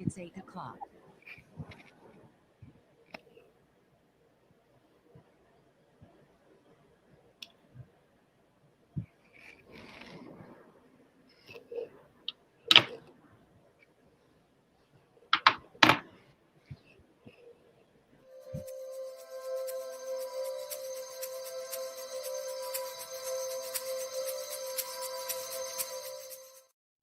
It's 8 o'clock.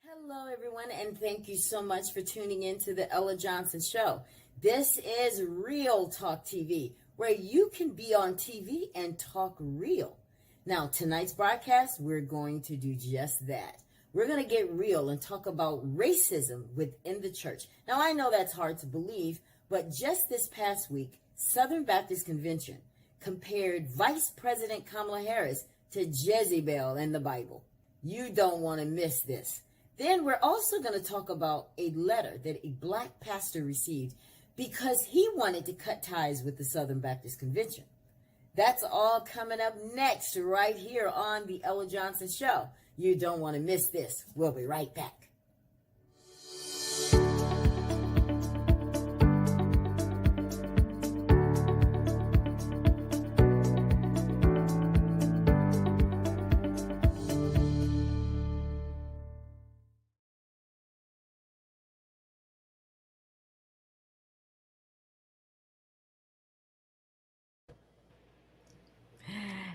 Hello, everyone, and thank you so much for tuning in to the Ella Johnson Show. This is Real Talk TV, where you can be on TV and talk real. Now, tonight's broadcast, we're going to do just that. We're going to get real and talk about racism within the church. Now, I know that's hard to believe, but just this past week, Southern Baptist Convention compared Vice President Kamala Harris to Jezebel in the Bible. You don't want to miss this. Then we're also going to talk about a letter that a black pastor received because he wanted to cut ties with the Southern Baptist Convention. That's all coming up next right here on the Ella Johnson Show. You don't want to miss this. We'll be right back.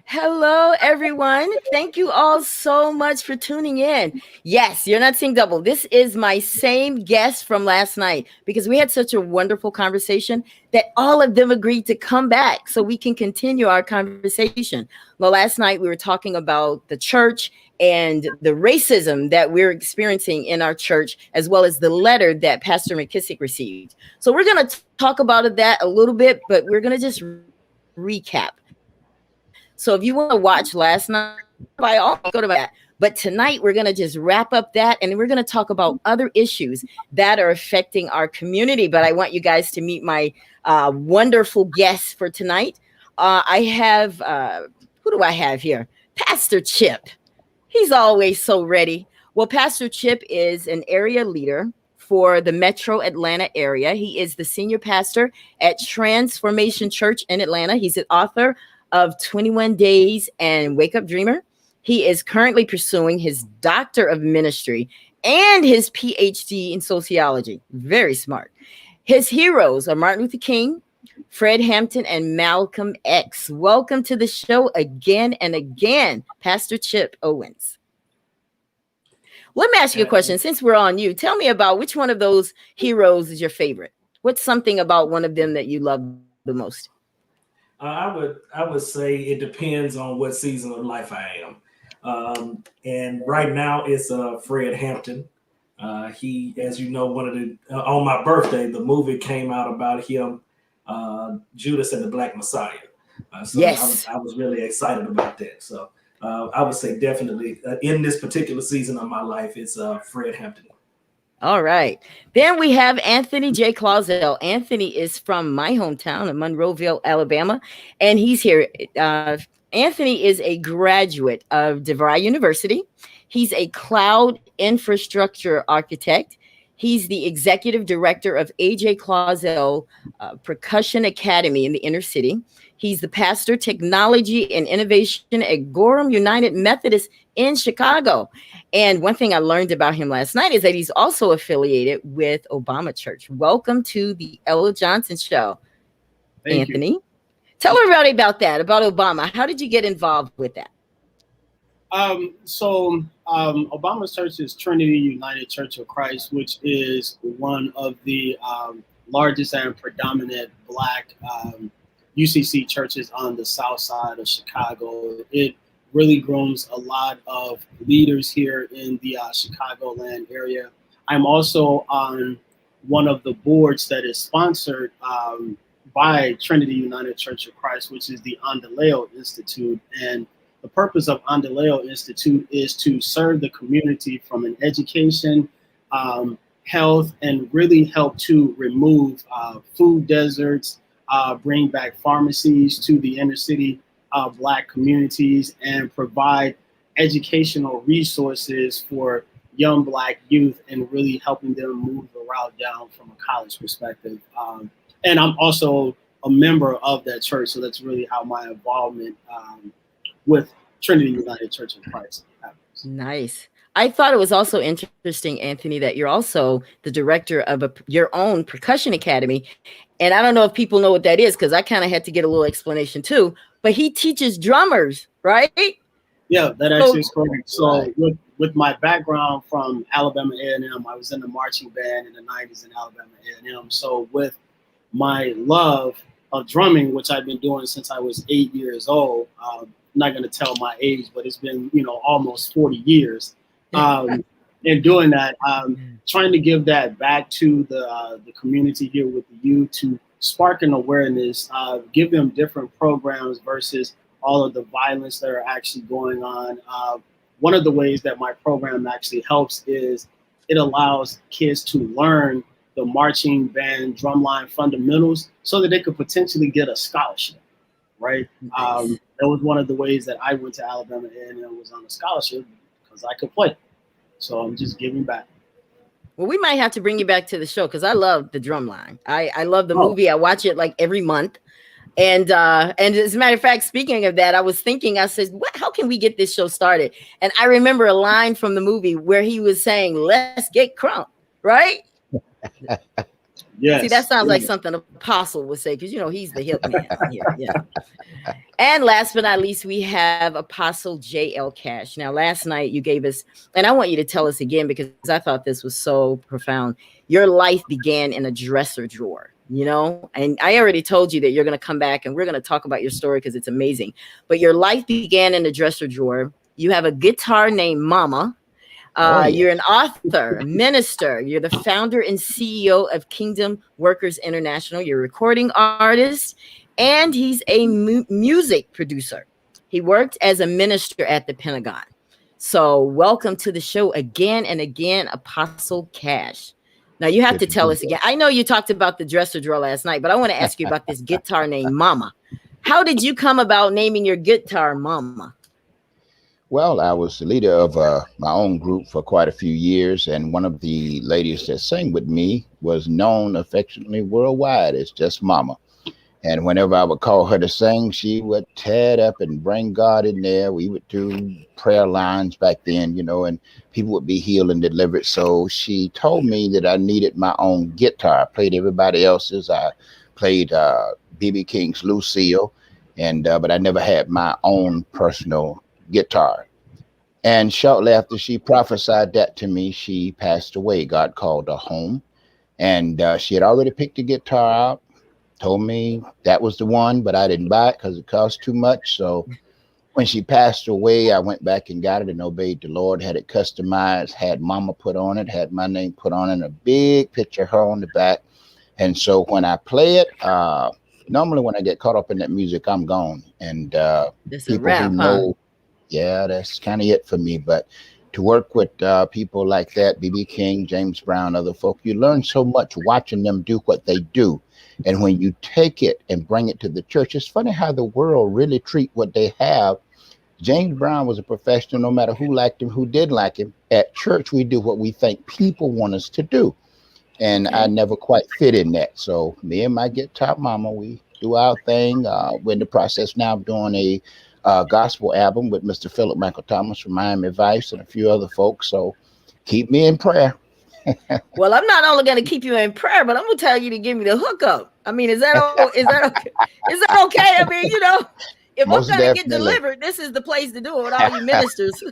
Hello, everyone. Thank you all so much for tuning in. Yes, you're not seeing double. This is my same guest from last night because we had such a wonderful conversation that all of them agreed to come back so we can continue our conversation. Well, last night we were talking about the church and the racism that we're experiencing in our church, as well as the letter that Pastor McKissick received. So we're going to talk about that a little bit, but we're going to just recap. So if you want to watch last night, by all means, go to that. But tonight, we're going to just wrap up that, and we're going to talk about other issues that are affecting our community. But I want you guys to meet my wonderful guests for tonight. I have, who do I have here? Pastor Chip. He's always so ready. Well, Pastor Chip is an area leader for the Metro Atlanta area. He is the senior pastor at Transformation Church in Atlanta. He's an author of 21 Days and Wake Up Dreamer. He is currently pursuing his Doctor of Ministry and his PhD in sociology. Very smart. His heroes are Martin Luther King, Fred Hampton, and Malcolm X. Welcome to the show again and again, Pastor Chip Owens. Let me ask you a question. Since we're on you, tell me about which one of those heroes is your favorite. What's something about one of them that you love the most? I would say it depends on what season of life I am. And right now it's Fred Hampton. He, as you know, one of the on my birthday, the movie came out about him, Judas and the Black Messiah. So yes. I was really excited about that. So I would say definitely in this particular season of my life, it's Fred Hampton. All right. Then we have Anthony J Clauselle. Anthony is from my hometown of Monroeville, Alabama, and he's here. Anthony is a graduate of DeVry University. He's a cloud infrastructure architect. He's the executive director of J Clauselle Percussion Academy in the inner city. He's the pastor, technology and innovation at Gorham United Methodist in Chicago. And one thing I learned about him last night is that he's also affiliated with Obama Church. Welcome to the Ella Johnson Show, Thank Anthony. You. Tell everybody about that, about Obama. How did you get involved with that? Obama Church is Trinity United Church of Christ, which is one of the largest and predominant Black UCC churches on the south side of Chicago. It really grooms a lot of leaders here in the Chicagoland area. I'm also on one of the boards that is sponsored by Trinity United Church of Christ, which is the Andaleo Institute. And the purpose of Andaleo Institute is to serve the community from an education, health, and really help to remove food deserts, bring back pharmacies to the inner city Black communities, and provide educational resources for young Black youth and really helping them move the route down from a college perspective. And I'm also a member of that church, so that's really how my involvement with Trinity United Church of Christ happens. Nice. I thought it was also interesting, Anthony, that you're also the director of your own percussion academy. And I don't know if people know what that is, because I kind of had to get a little explanation too. But he teaches drummers, right? Yeah, that actually is correct. So with my background from Alabama A&M, I was in the marching band in the 90s in Alabama A&M. So with my love of drumming, which I've been doing since I was 8 years old, I'm not going to tell my age, but it's been, almost 40 years. And doing that, trying to give that back to the community here with the youth, to spark an awareness, give them different programs versus all of the violence that are actually going on. One of the ways that my program actually helps is it allows kids to learn the marching band drumline fundamentals so that they could potentially get a scholarship, right? Nice. That was one of the ways that I went to Alabama A&M, was on a scholarship because I could play. So I'm just giving back. Well, we might have to bring you back to the show, because I love the drumline. I love the movie. I watch it like every month. And as a matter of fact, speaking of that, I was thinking, I said, how can we get this show started? And I remember a line from the movie where he was saying, "Let's get crunk," right? Yes. See, that sounds like something Apostle would say, because he's the hip man here. Yeah. And last but not least, we have Apostle J.L. Cash. Now, last night you gave us, and I want you to tell us again, because I thought this was so profound. Your life began in a dresser drawer, and I already told you that you're going to come back and we're going to talk about your story because it's amazing. But your life began in a dresser drawer. You have a guitar named Mama. You're an author, a minister. You're the founder and CEO of Kingdom Workers International. You're a recording artist, and he's a music producer. He worked as a minister at the Pentagon. So welcome to the show again and again, Apostle Cash. Now you have to tell us again. I know you talked about the dresser drawer last night, but I want to ask you about this guitar named Mama. How did you come about naming your guitar Mama? Well, I was the leader of my own group for quite a few years, and one of the ladies that sang with me was known affectionately worldwide as just Mama. And whenever I would call her to sing, she would tear it up and bring God in there. We would do prayer lines back then, and people would be healed and delivered. So she told me that I needed my own guitar. I played everybody else's. I played B.B. King's Lucille, but I never had my own personal guitar. And shortly after she prophesied that to me, she passed away. God called her home, and she had already picked the guitar out, told me that was the one, but I didn't buy it because it cost too much. So when she passed away, I went back and got it and obeyed the Lord, had it customized, had Mama put on it, had my name put on it, and a big picture of her on the back. And so when I play it, normally when I get caught up in that music, I'm gone. And people who know, yeah, that's kind of it for me. But to work with people like that, B.B. King, James Brown, other folk, you learn so much watching them do what they do. And when you take it and bring it to the church, it's funny how the world really treat what they have. James Brown was a professional, no matter who liked him, who didn't like him. At church, we do what we think people want us to do. And I never quite fit in that. So me and my guitar Mama, we do our thing. We're in the process now of doing a gospel album with Mr. Philip Michael Thomas from Miami Vice and a few other folks. So keep me in prayer. Well, I'm not only going to keep you in prayer, but I'm going to tell you to give me the hookup. I mean, is that okay? Is that okay? I mean, if Most I'm going to get definitely. delivered, this is the place to do it with all you ministers.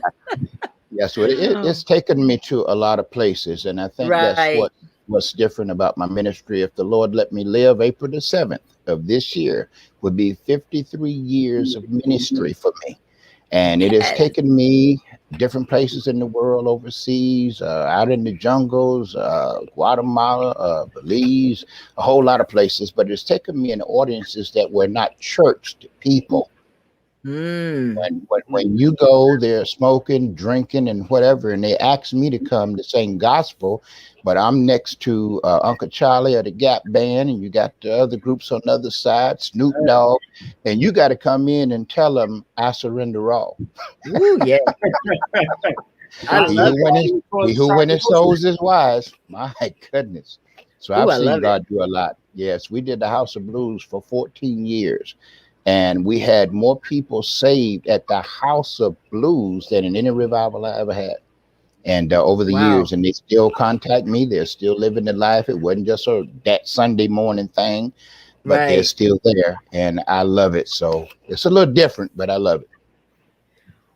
Yes, well, it's taken me to a lot of places, and I think that's what's different about my ministry. If the Lord let me live, April the 7th of this year would be 53 years of ministry for me. And it has taken me different places in the world, overseas, out in the jungles, Guatemala, Belize, a whole lot of places. But it's taken me in audiences that were not churched people. When you go, they're smoking, drinking, and whatever, and they ask me to come to sing gospel, but I'm next to Uncle Charlie of the Gap Band, and you got the other groups on the other side, Snoop Dogg, and you got to come in and tell them I surrender all. Ooh, yeah. I he love who it. winneth, he who winneth souls is wise. My goodness. So Oh, I've I seen love it. God do a lot. Yes, we did the House of Blues for 14 years. And we had more people saved at the House of Blues than in any revival I ever had. And over the Wow. years, and they still contact me. They're still living the life. It wasn't just that Sunday morning thing, but they're Right. still there, and I love it. So it's a little different, but I love it.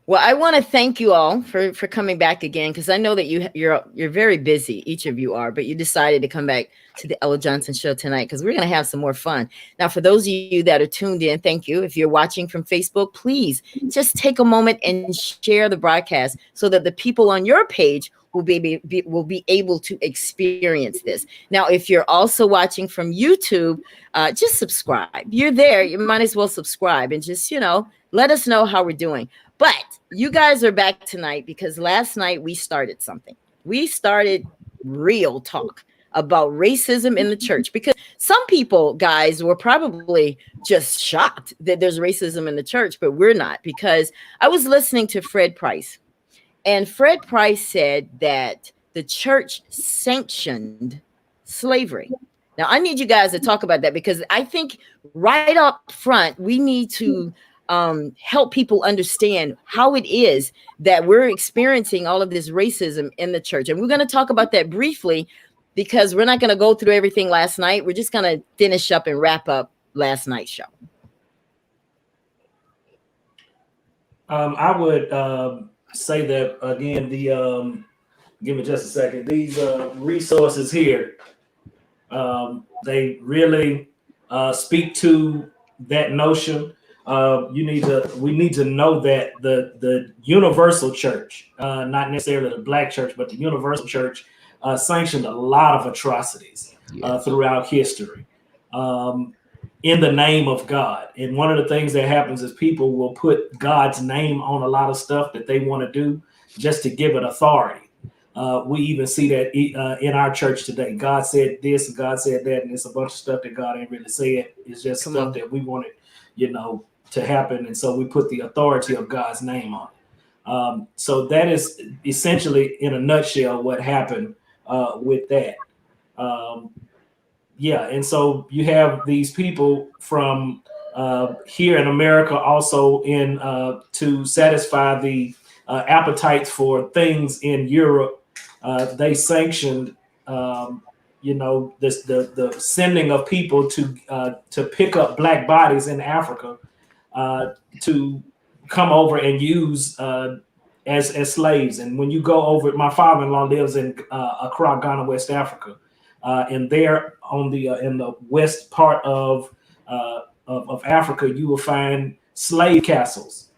Well, I want to thank you all for coming back again, because I know that you're very busy. Each of you are, but you decided to come back to the Ella Johnson Show tonight because we're going to have some more fun. Now, for those of you that are tuned in, thank you. If you're watching from Facebook, please just take a moment and share the broadcast so that the people on your page will be able to experience this. Now, if you're also watching from YouTube, just subscribe. You're there. You might as well subscribe and just let us know how we're doing. But you guys are back tonight because last night we started something. We started real talk about racism in the church, because some people, guys, were probably just shocked that there's racism in the church, but we're not, because I was listening to Fred Price, and Fred Price said that the church sanctioned slavery. Now, I need you guys to talk about that, because I think right up front, we need to help people understand how it is that we're experiencing all of this racism in the church. And we're going to talk about that briefly, because we're not going to go through everything last night. We're just going to finish up and wrap up last night's show. I would say that again. Give me just a second. These resources here, they really speak to that notion. We need to know that the universal church, not necessarily the black church, but the universal church, sanctioned a lot of atrocities Yes. throughout history. In the name of God. And one of the things that happens is people will put God's name on a lot of stuff that they want to do just to give it authority. We even see that in our church today. God said this, and God said that, and it's a bunch of stuff that God ain't really said. It's just stuff that we wanted, to happen, and so we put the authority of God's name on it. So that is essentially, in a nutshell, what happened with that. And so you have these people from here in America also in to satisfy the appetites for things in Europe. They sanctioned, the sending of people to pick up black bodies in Africa to come over and use as slaves. And when you go over, my father-in-law lives in Accra, Ghana, West Africa. And there on the in the west part of Africa, you will find slave castles,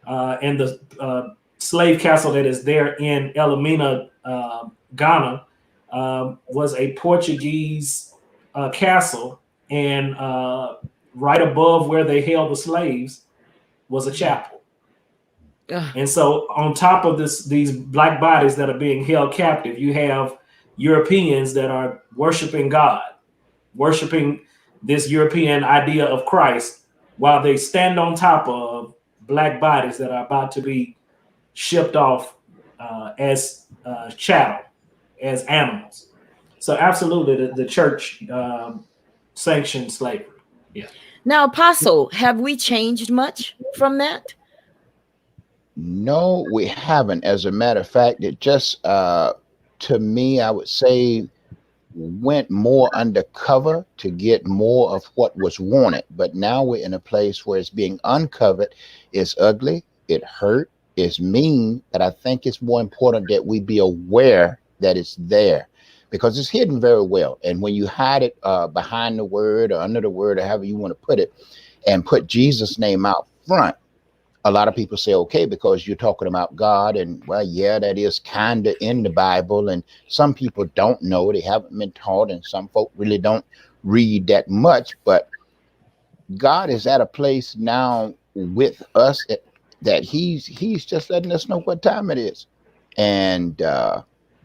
and the slave castle that is there in Elamina, Ghana, was a Portuguese castle, and right above where they held the slaves was a chapel. And so on top of these black bodies that are being held captive, you have Europeans that are worshiping God, worshiping this European idea of Christ, while they stand on top of black bodies that are about to be shipped off as chattel, as animals. So absolutely, the church sanctioned slavery. Yeah. Now, Apostle, have we changed much from that? No, we haven't. As a matter of fact, it just, to me, I would say, went more undercover to get more of what was wanted. But now we're in a place where it's being uncovered. It's ugly, it hurt, it's mean. But I think it's more important that we be aware that it's there, because it's hidden very well. And when you hide it behind the word or under the word, or however you want to put it, and put Jesus' name out front, a lot of people say, okay, because you're talking about God, and well, yeah, that is kind of in the Bible. And some people don't know, they haven't been taught, and some folk really don't read that much. But God is at a place now with us that he's just letting us know what time it is. And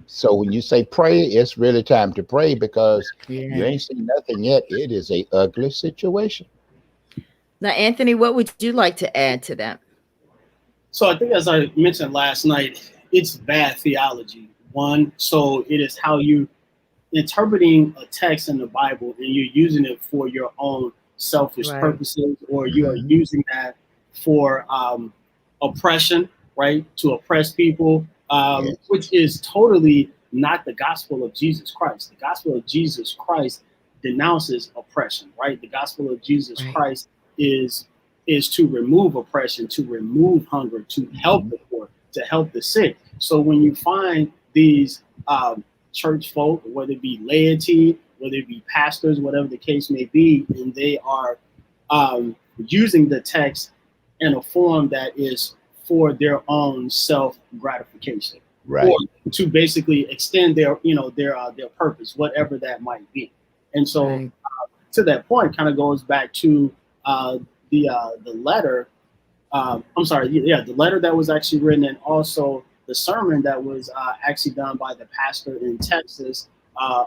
so when you say pray, it's really time to pray, because you ain't seen nothing yet. It is a ugly situation. Now, Anthony, what would you like to add to that? So I think, as I mentioned last night, it's bad theology. One, so it is how you interpreting a text in the Bible and you're using it for your own selfish Right. purposes, or you are Hmm. using that for oppression, right? To oppress people, Yes. which is totally not the gospel of Jesus Christ. The gospel of Jesus Christ denounces oppression, right? The gospel of Jesus Right. Christ is is to remove oppression, to remove hunger, to help Hmm. the poor, to help the sick. So when you find these church folk, whether it be laity, whether it be pastors, whatever the case may be, and they are using the text in a form that is for their own self gratification, or Right. to basically extend their their purpose, whatever that might be. And so Right. to that point, kind of goes back to uh, the letter. I'm sorry, yeah, the letter that was actually written, and also the sermon that was actually done by the pastor in Texas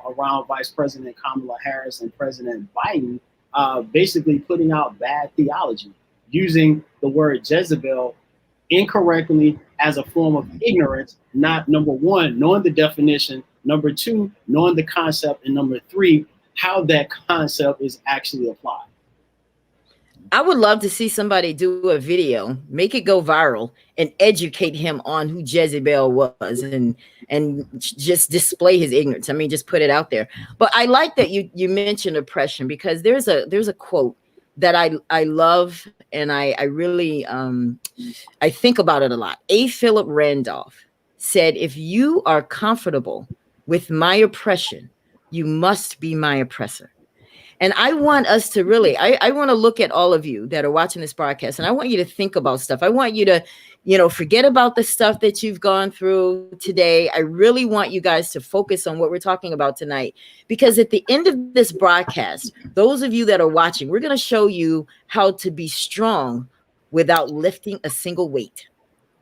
around Vice President Kamala Harris and President Biden, basically putting out bad theology, using the word Jezebel incorrectly as a form of Mhm. ignorance, not number one, knowing the definition, number two, knowing the concept, and number three, how that concept is actually applied. I would love to see somebody do a video, make it go viral, and educate him on who Jezebel was, and just display his ignorance. I mean, just put it out there. But I like that you mentioned oppression, because there's a quote that I love, and I really I think about it a lot. A. Philip Randolph said, "If you are comfortable with my oppression, you must be my oppressor." And I want us to really, I want to look at all of you that are watching this broadcast, and I want you to think about stuff. I want you to, forget about the stuff that you've gone through today. I really want you guys to focus on what we're talking about tonight, because at the end of this broadcast, those of you that are watching, we're going to show you how to be strong without lifting a single weight.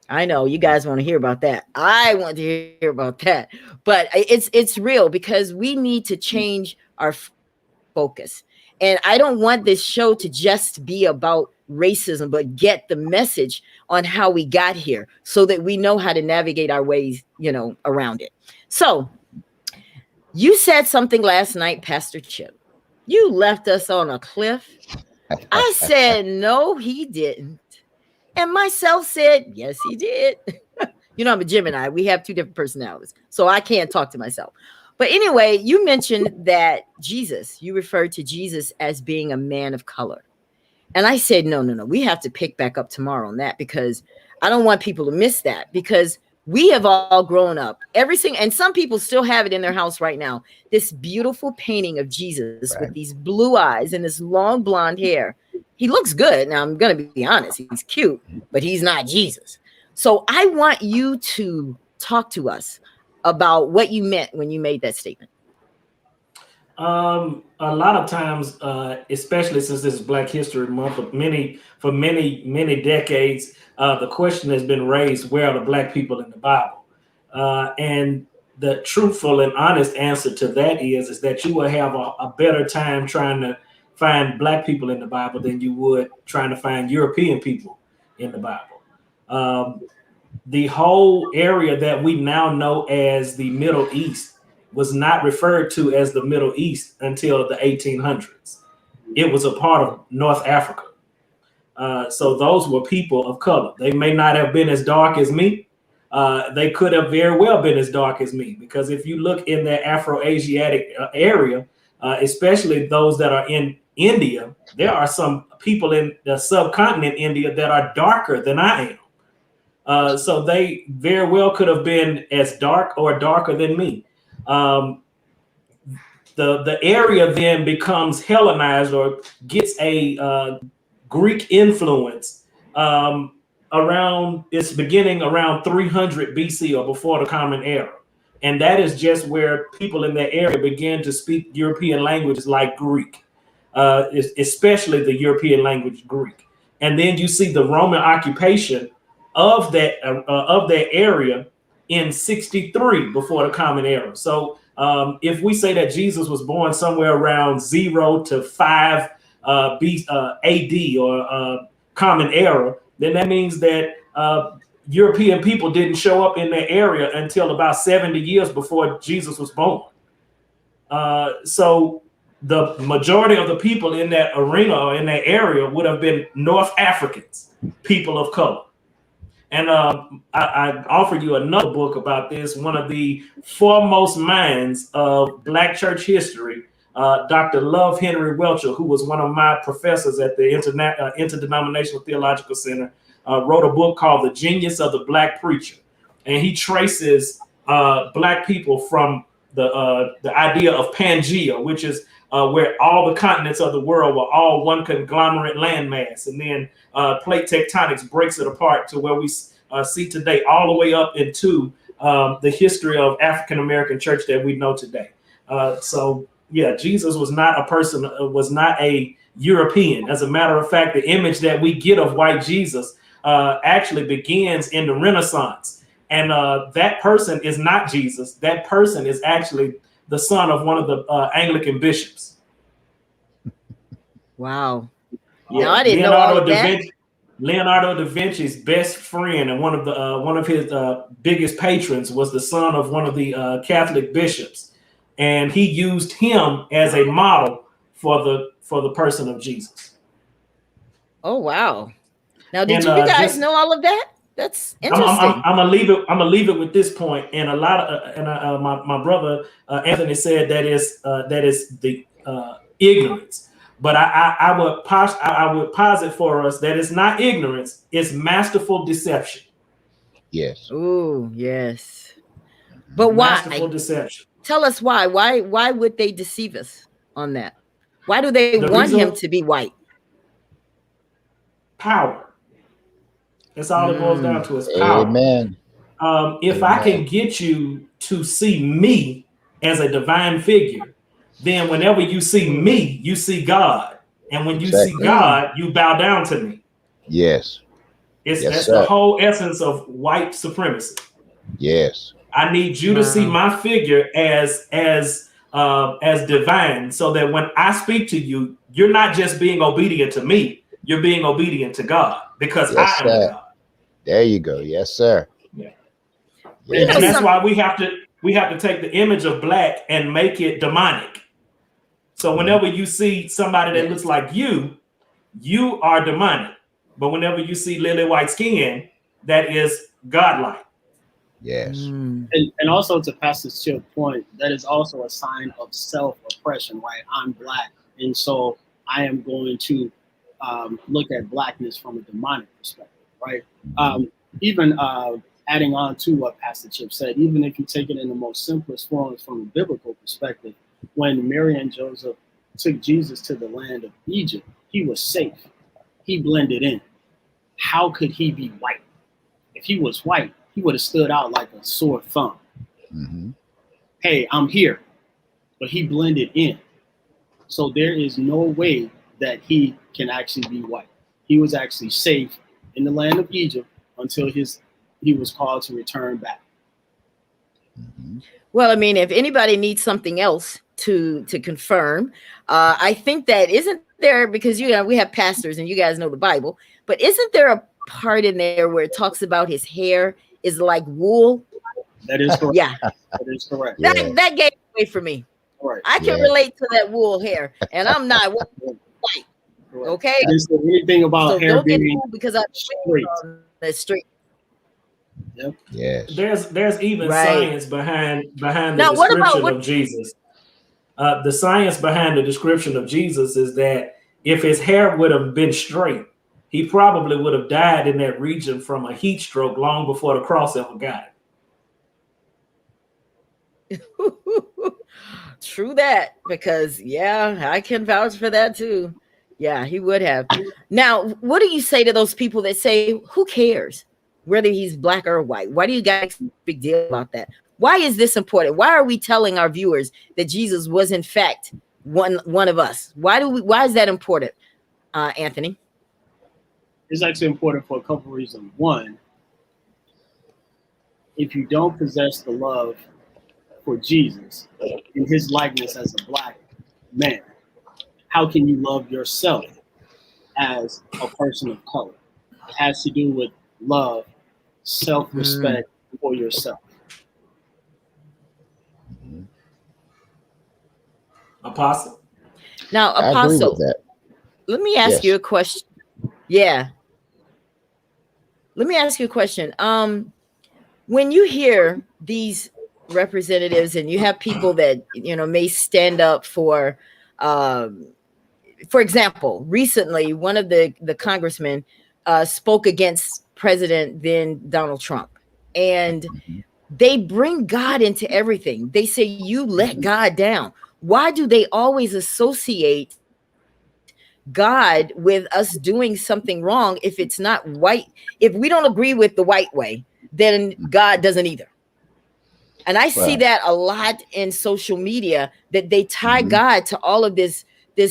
I know you guys want to hear about that. I want to hear about that. But it's real, because we need to change our focus. And I don't want this show to just be about racism, but get the message on how we got here, so that we know how to navigate our ways, around it. So, you said something last night, Pastor Chip. You left us on a cliff. I said, no, he didn't. And myself said, yes, he did. I'm a Gemini. We have two different personalities. So I can't talk to myself. But anyway, you mentioned that Jesus, you referred to Jesus as being a man of color. And I said, no, no, no. We have to pick back up tomorrow on that, because I don't want people to miss that, because we have all grown up. Everything, and some people still have it in their house right now. This beautiful painting of Jesus with Right. these blue eyes and this long blonde hair. He looks good. Now, I'm going to be honest. He's cute, but he's not Jesus. So I want you to talk to us about what you meant when you made that statement. A lot of times, especially since this is Black History Month, for many decades, the question has been raised: where are the Black people in the Bible? And the truthful and honest answer to that is that you will have a better time trying to find Black people in the Bible than you would trying to find European people in the Bible. Um, the whole area that we now know as the Middle East was not referred to as the Middle East until the 1800s. It was a part of North Africa. So those were people of color. They may not have been as dark as me. They could have very well been as dark as me, because if you look in the Afro-Asiatic area, especially those that are in India, there are some people in the subcontinent India that are darker than I am. So they very well could have been as dark or darker than me. Um, the area then becomes Hellenized, or gets a Greek influence around its beginning around 300 BC, or before the Common Era. And that is just where people in that area began to speak European languages like Greek, especially the European language Greek. And then you see the Roman occupation of that area in 63 before the Common Era. So if we say that Jesus was born somewhere around 0 to 5 AD, or Common Era, then that means that European people didn't show up in that area until about 70 years before Jesus was born. So the majority of the people in that arena or in that area would have been North Africans, people of color. And I offered you another book about this. One of the foremost minds of Black church history, Dr. Love Henry Welcher, who was one of my professors at the Interdenominational Theological Center, wrote a book called The Genius of the Black Preacher. And he traces Black people from the idea of Pangea, which is where all the continents of the world were all one conglomerate landmass. And then plate tectonics breaks it apart to where we see today, all the way up into the history of African-American church that we know today. So yeah, Jesus was not a person, was not a European. As a matter of fact, the image that we get of white Jesus actually begins in the Renaissance. And that person is not Jesus. That person is actually the son of one of the Anglican bishops. Wow. Yeah, no, I didn't know all of that. Leonardo da Vinci's best friend and one of his biggest patrons was the son of one of the Catholic bishops, and he used him as a model for the person of Jesus. Oh wow! Now, did you guys know all of that? That's interesting. I'm gonna leave it with this point, and a lot of my brother Anthony said that is the ignorance. But I would posit for us that it's not ignorance, it's masterful deception. Yes. Oh, yes. But why? Masterful deception. Tell us why. Why would they deceive us on that? Why do they want him to be white? Power. That's all it boils down to, is power. Amen. If I can get you to see me as a divine figure, then whenever you see me, you see God. And when you see God, you bow down to me. Yes. That's the whole essence of white supremacy. Yes. I need you to see my figure as divine, so that when I speak to you, you're not just being obedient to me, you're being obedient to God, because I am the God. There you go. Yes, sir. Yeah. And that's why we have to take the image of black and make it demonic. So whenever you see somebody that looks like you are demonic. But whenever you see lily white skin, that is godlike. Yes. And also, to Pastor Chip's point, that is also a sign of self-oppression, right? I'm black, and so I am going to look at blackness from a demonic perspective, right? Even adding on to what Pastor Chip said, even if you take it in the most simplest forms from a biblical perspective, when Mary and Joseph took Jesus to the land of Egypt, he was safe. He blended in. How could he be white? If he was white, he would have stood out like a sore thumb. Mm-hmm. Hey, I'm here. But he blended in. So there is no way that he can actually be white. He was actually safe in the land of Egypt until he was called to return back. Mm-hmm. Well, I mean, if anybody needs something else to confirm, I think that isn't there, because we have pastors and you guys know the Bible, but isn't there a part in there where it talks about his hair is like wool? That is correct. Yeah, that is correct. That gave it away for me. Right. I can relate to that wool hair, and I'm not white. Okay. Is there anything about hair being because I'm straight on the street? Yep. Yes. There's even science behind the description of Jesus. The science behind the description of Jesus is that if his hair would have been straight, he probably would have died in that region from a heat stroke long before the cross ever got it. True that, because I can vouch for that too. Yeah, he would have. Now, what do you say to those people that say, who cares whether he's black or white? Why do you guys make a big deal about that? Why is this important? Why are we telling our viewers that Jesus was in fact one of us? Why is that important, Anthony? It's actually important for a couple of reasons. One, if you don't possess the love for Jesus in his likeness as a black man, how can you love yourself as a person of color? It has to do with love, self-respect for yourself. Apostle. Now, I agree with Apostle, that. let me ask you Yes. a question. Yeah. Let me ask you a question. When you hear these representatives and you have people that, may stand up for example, recently, one of the congressmen spoke against President then Donald Trump. And Mhm. they bring God into everything. They say, you let God down. Why do they always associate God with us doing something wrong if it's not white? If we don't agree with the white way, then God doesn't either. And I see Well, that a lot in social media, that they tie mhm. God to all of this the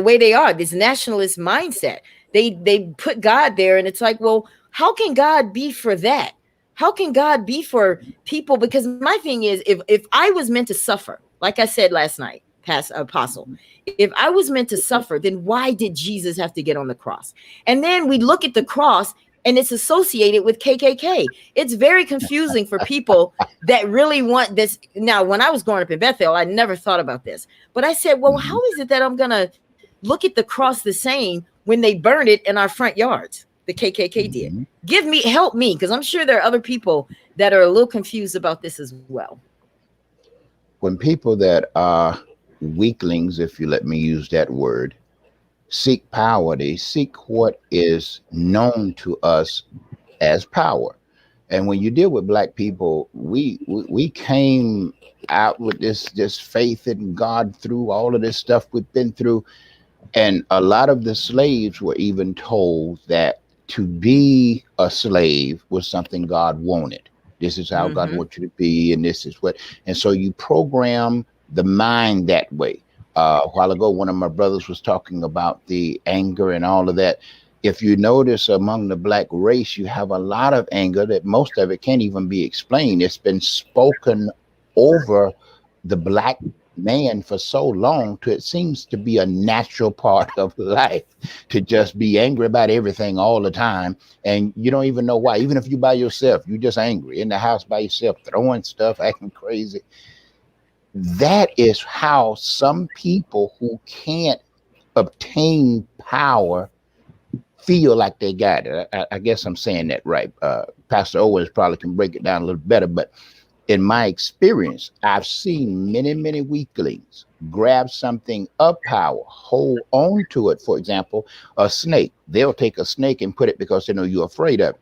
way they are, this nationalist mindset. They put God there, and it's like, well, how can God be for that? How can God be for people? Because my thing is, if I was meant to suffer, like I said last night, past Apostle, if I was meant to suffer, then why did Jesus have to get on the cross? And then we look at the cross, and it's associated with KKK. It's very confusing for people that really want this. Now, when I was growing up in Bethel, I never thought about this, but I said, well, Mhm. how is it that I'm gonna look at the cross the same when they burned it in our front yards? The KKK did. Mhm. Help me, because I'm sure there are other people that are a little confused about this as well. When people that are weaklings, if you let me use that word, seek power, they seek what is known to us as power. And when you deal with black people, we came out with this faith in God through all of this stuff we've been through. And a lot of the slaves were even told that to be a slave was something God wanted. This is how God Mm-hmm. wants you to be, and this is what. And so you program the mind that way. A while ago, one of my brothers was talking about the anger and all of that. If you notice among the black race, you have a lot of anger that most of it can't even be explained. It's been spoken over the black man for so long to it seems to be a natural part of life to just be angry about everything all the time, and you don't even know why. Even if you by yourself, you just angry in the house by yourself, throwing stuff, acting crazy. That is how some people who can't obtain power feel like they got it. I guess I'm saying that right. Pastor Owens probably can break it down a little better, but in my experience, I've seen many, many weaklings grab something of power, hold on to it. For example, a snake. They'll take a snake and put it because they know you're afraid of it.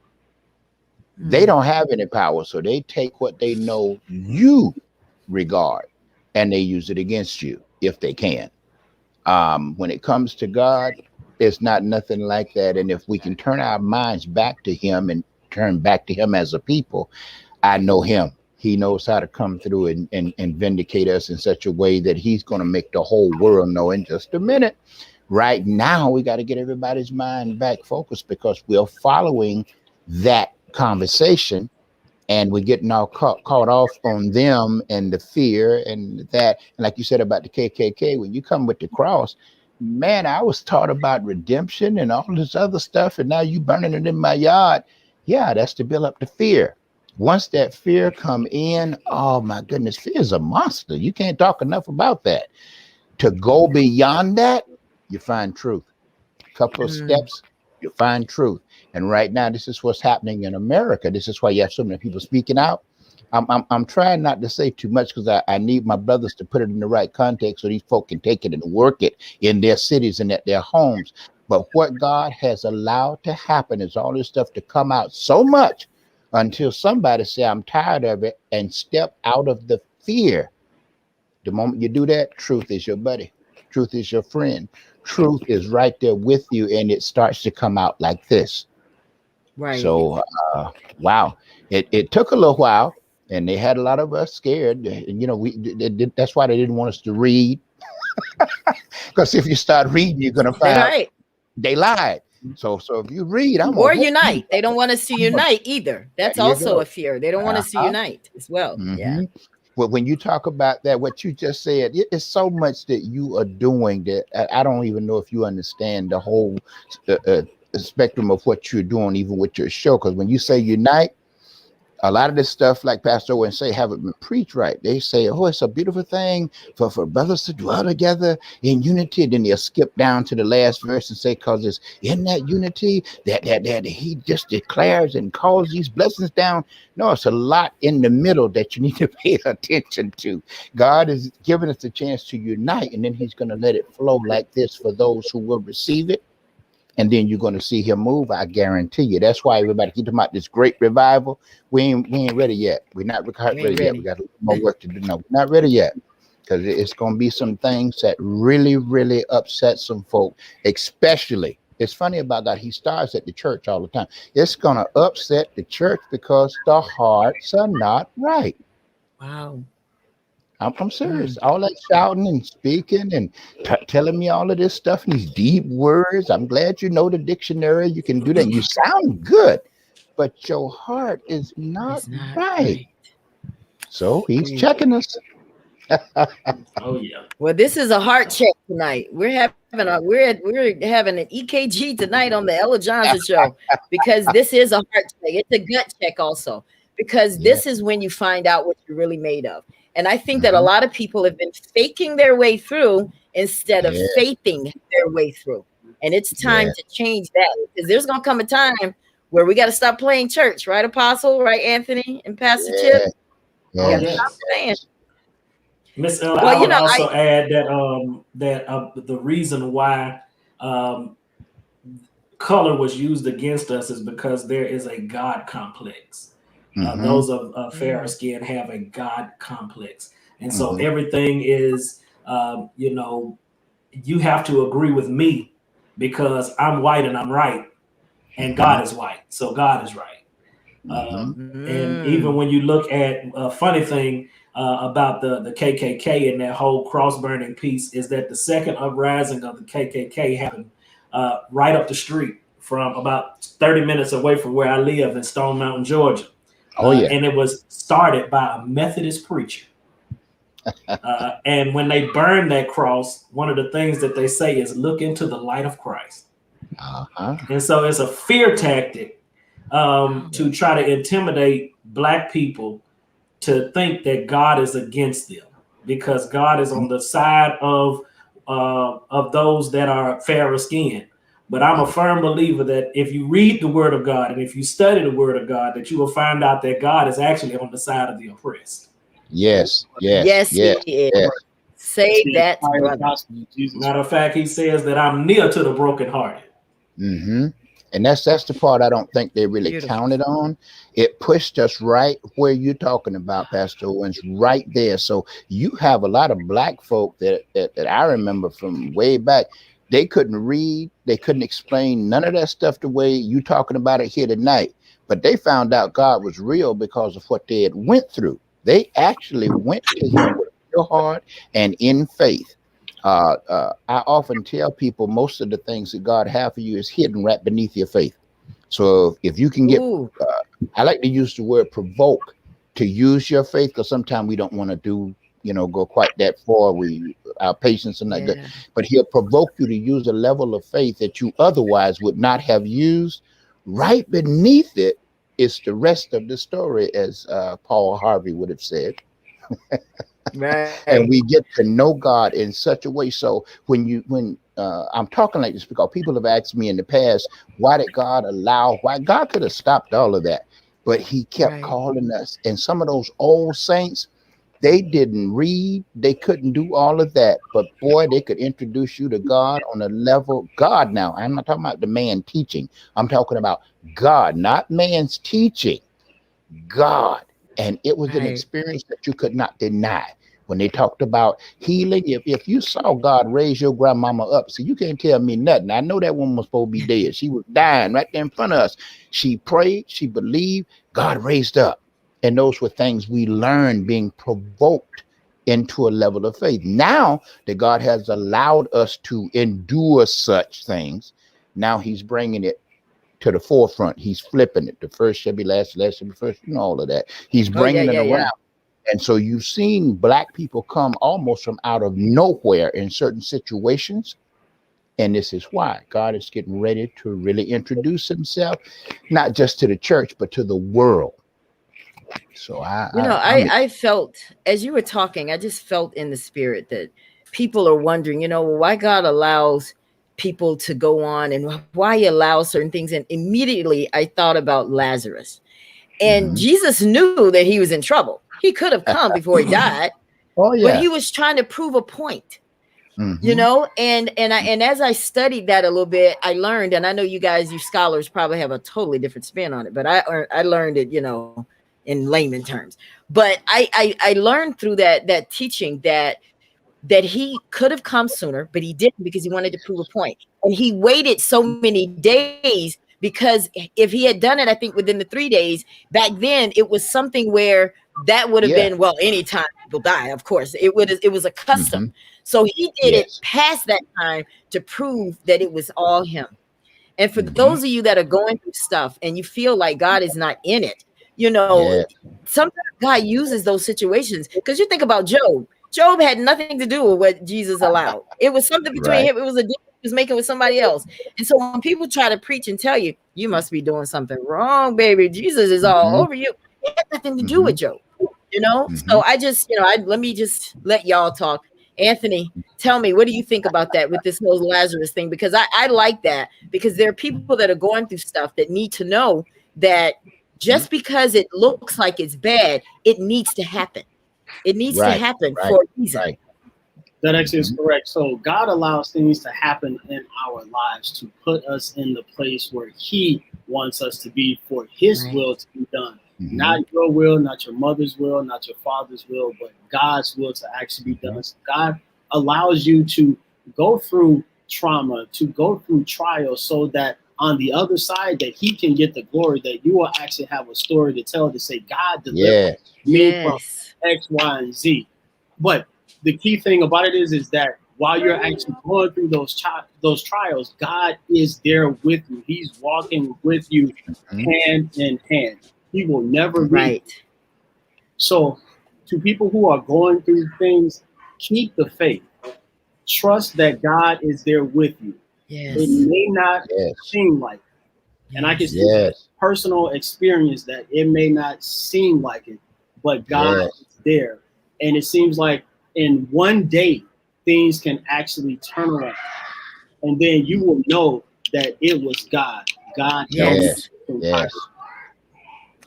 They don't have any power, so they take what they know you regard and they use it against you if they can. When it comes to God, it's not nothing like that. And if we can turn our minds back to Him and turn back to Him as a people, I know Him. He knows how to come through and vindicate us in such a way that He's going to make the whole world know in just a minute. Right now, we got to get everybody's mind back focused because we're following that conversation and we're getting all caught off on them and the fear and that. And like you said about the KKK, when you come with the cross, man, I was taught about redemption and all this other stuff, and now you burning it in my yard. Yeah, that's to build up the fear. Once that fear come in, oh my goodness, fear is a monster. You can't talk enough about that. To go beyond that, you find truth. Couple of Mm. steps, you find truth. And right now, this is what's happening in America. This is why you have so many people speaking out. I'm trying not to say too much because I need my brothers to put it in the right context so these folk can take it and work it in their cities and at their homes. But what God has allowed to happen is all this stuff to come out so much until somebody say, I'm tired of it, and step out of the fear. The moment you do that, truth is your buddy. Truth is your friend. Truth is right there with you, and it starts to come out like this. Right. So, wow, it took a little while, and they had a lot of us scared. You know, that's why they didn't want us to read, because if you start reading, you're gonna find That's out right. they lied. So if you read, I'm gonna Or whoop you. unite. They don't want us to unite either. There That's you also a go. fear. They don't want us to Uh-huh. unite as well. Yeah. Hmm. Well, when you talk about that, what you just said, it is so much that you are doing that I don't even know if you understand the whole uh, uh, spectrum of what you're doing, even with your show. Because when you say unite, a lot of this stuff, like Pastor Owen say, haven't been preached right. They say, oh, it's a beautiful thing for brothers to dwell together in unity. Then they'll skip down to the last verse and say, because it's in that unity that he just declares and calls these blessings down. No, it's a lot in the middle that you need to pay attention to. God is giving us the chance to unite, and then he's going to let it flow like this for those who will receive it. And then you're going to see him move. I guarantee you. That's why everybody keep talking about this great revival. We ain't ready yet. We're not ready yet. We got a little more work to do. No, we're not ready yet, because it's going to be some things that really, really upset some folk. Especially, it's funny about God. He starts at the church all the time. It's going to upset the church because the hearts are not right. Wow. I'm serious. All that shouting and speaking and telling me all of this stuff and these deep words. I'm glad you know the dictionary. You can do that. You sound good, but your heart is not, right. So he's checking us. Oh yeah. Well, this is a heart check tonight. We're having an EKG tonight on the Ella Johnson show, because this is a heart check. It's a gut check also, because this is when you find out what you're really made of. And I think that a lot of people have been faking their way through instead of faithing their way through. And it's time to change that, because there's going to come a time where we got to stop playing church, right, Apostle? Right, Anthony and Pastor Chip? Oh, yes. Stop playing. Miss Ella, I would also add that the reason why color was used against us is because there is a God complex. Those of fairer skin have a God complex. And so everything is, you have to agree with me because I'm white and I'm right, and God is white. So God is right. And even when you look at a funny thing about the KKK and that whole cross burning piece, is that the second uprising of the KKK happened right up the street from about 30 minutes away from where I live in Stone Mountain, Georgia. And it was started by a Methodist preacher. And when they burned that cross, one of the things that they say is, look into the light of Christ. And so it's a fear tactic to try to intimidate Black people to think that God is against them, because God is on the side of those that are fairer skinned. But I'm a firm believer that if you read the Word of God and if you study the Word of God, that you will find out that God is actually on the side of the oppressed. Yes. He is. Say that, brother. Matter of fact, he says that I'm near to the brokenhearted. And that's the part I don't think they really counted on. It pushed us right where you're talking about, Pastor Owens, right there. So you have a lot of Black folk that I remember from way back. They couldn't read. They couldn't explain none of that stuff the way you talking about it here tonight. But they found out God was real because of what they had went through. They actually went to him with a pure heart and in faith. I often tell people most of the things that God has for you is hidden right beneath your faith. So if you can get, I like to use the word provoke to use your faith, because sometimes we don't want to do, go quite that far. Our patience and that good, but he'll provoke you to use a level of faith that you otherwise would not have used. Right beneath it is the rest of the story, as Paul Harvey would have said. And we get to know God in such a way. So when I'm talking like this, because people have asked me in the past, why did God allow? Why God could have stopped all of that, but he kept calling us. And some of those old saints, they didn't read, they couldn't do all of that, but boy, they could introduce you to God on a level. God, now I'm not talking about the man teaching, I'm talking about God, not man's teaching, God. And it was an experience that you could not deny. When they talked about healing, if you saw God raise your grandmama up, so you can't tell me nothing. I know that woman was supposed to be dead. She was dying right there in front of us. She prayed, she believed, God raised up. And those were things we learned, being provoked into a level of faith. Now that God has allowed us to endure such things, now he's bringing it to the forefront. He's flipping it. The first shall be last, last shall be first, all of that. He's bringing it around. And so you've seen Black people come almost from out of nowhere in certain situations And this is why God is getting ready to really introduce himself, not just to the church, but to the world. So I felt as you were talking, I just felt in the spirit that people are wondering, why God allows people to go on and why he allows certain things. And immediately I thought about Lazarus. And Mhm. Jesus knew that he was in trouble. He could have come before he died, Oh but yeah. he was trying to prove a point. Hmm. And as I studied that a little bit, I learned, and I know you guys, you scholars, probably have a totally different spin on it, but I learned it, in layman terms. But I learned through that teaching that he could have come sooner, but he didn't because he wanted to prove a point. And he waited so many days because if he had done it, I think within the 3 days, back then it was something where that would have Yeah. been, well, anytime people die, of course. It was a custom. Hmm. So he did it Yes. past that time to prove that it was all him. And for Hmm. those of you that are going through stuff and you feel like God is not in it, Yes. sometimes God uses those situations. Because you think about Job. Job had nothing to do with what Jesus allowed. It was something between Right. him. It was a deal he was making with somebody else. And so when people try to preach and tell you, you must be doing something wrong, baby. Jesus is all Hmm. over you. It had nothing to do Hmm. with Job. Hmm. So let me just let y'all talk. Anthony, tell me, what do you think about that with this whole Lazarus thing? Because I like that because there are people that are going through stuff that need to know that just because it looks like it's bad, it needs to happen. It needs to Right. happen Right. for a reason. Right. That actually is Hmm. correct. So God allows things to happen in our lives to put us in the place where He wants us to be for His Right. will to be done. Hmm. Not your will, not your mother's will, not your father's will, but God's will to actually be Hmm. done. So God allows you to go through trauma, to go through trials, so that on the other side that He can get the glory, that you will actually have a story to tell to say, God delivered Yes. me from Yes. X, Y, and Z. But the key thing about it is that while you're actually going through those trials, God is there with you. He's walking with you Hmm. hand in hand. He will never leave. Right. So, to people who are going through things, keep the faith. Trust that God is there with you. It Yes. may not Yes. seem like it. And I can Yes. speak from Yes. personal experience that it may not seem like it, but God Yes. is there. And it seems like in one day, things can actually turn around. And then you will know that it was God. God held me Yes. Yes. entirely. Yes.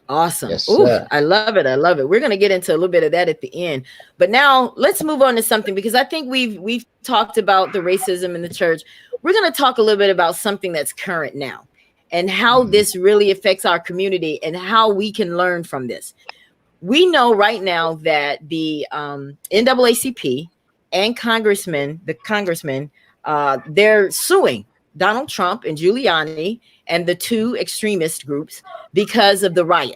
Awesome. Yes, Ooh, sir. I love it. I love it. We're going to get into a little bit of that at the end. But now let's move on to something because I think we've talked about the racism in the church. We're going to talk a little bit about something that's current now and how Hmm. this really affects our community and how we can learn from this. We know right now that the NAACP and the congressmen, they're suing Donald Trump and Giuliani and the two extremist groups because of the riot.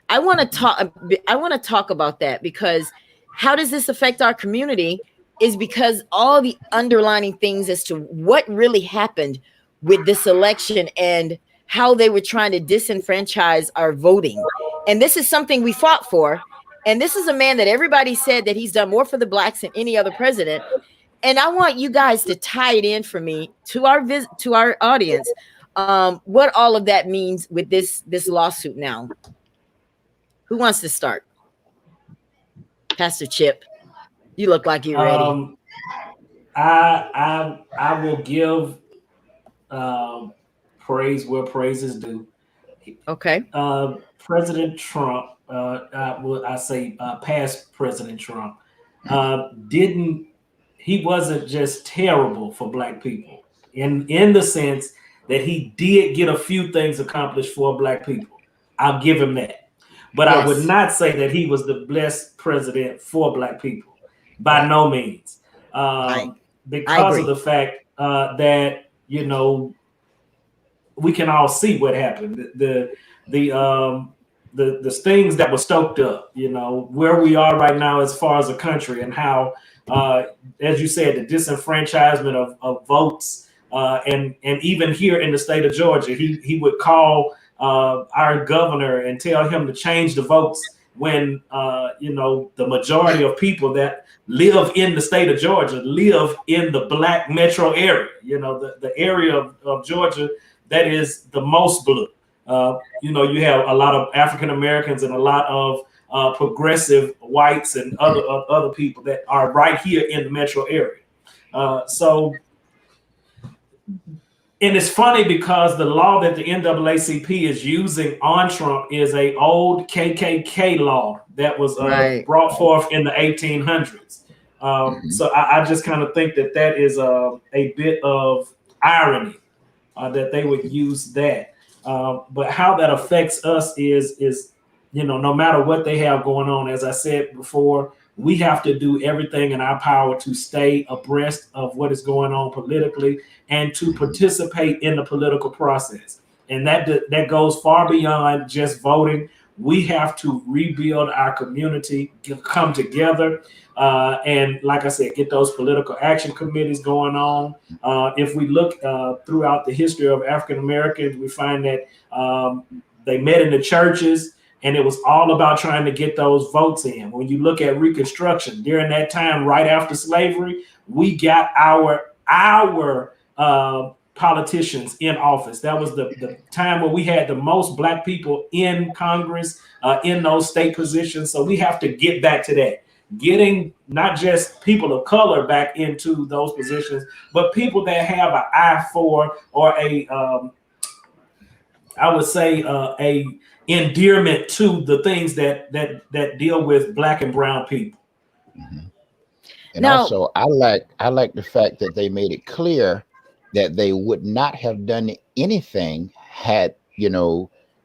I want to talk. I want to talk about that because how does this affect our community? Is because all the underlining things as to what really happened with this election and how they were trying to disenfranchise our voting. And this is something we fought for. And this is a man that everybody said that he's done more for the blacks than any other president. And I want you guys to tie it in for me to our audience. What all of that means with this lawsuit now. Who wants to start? Pastor Chip, you look like you're ready. Um, I will give um, praise where praise is due. Okay. President Trump, I say past President Trump, didn't he wasn't just terrible for black people in the sense that he did get a few things accomplished for black people. I'll give him that. But I would Yes. not say that he was the best president for black people. By Right. no means. I I Because of agree. the fact that, we can all see what happened. The things that were stoked up, where we are right now as far as a country, and how, uh, as you said, the disenfranchisement of votes, and even here in the state of Georgia, he would call our governor and tell him to change the votes when the majority of people that live in the state of Georgia live in the Black metro area. The area of Georgia that is the most blue. You have a lot of African Americans and a lot of progressive whites and other people that are right here in the metro area. And it's funny because the law that the NAACP is using on Trump is a old KKK law that was brought forth in the 1800s. So I just kind of think that is a bit of irony that they would use that. But how that affects us is no matter what they have going on, as I said before, we have to do everything in our power to stay abreast of what is going on politically and to participate in the political process. And that goes far beyond just voting. We have to rebuild our community, come together, and like I said, get those political action committees going on. If we look throughout the history of African Americans, we find that they met in the churches, and it was all about trying to get those votes in. When you look at Reconstruction, during that time, right after slavery, we got our politicians in office. That was the time where we had the most Black people in Congress, in those state positions. So we have to get back to that. Getting not just people of color back into those positions, but people that have an eye for, or I would say a endearment to the things that deal with Black and brown people. And also, I like the fact that they made it clear that they would not have done anything had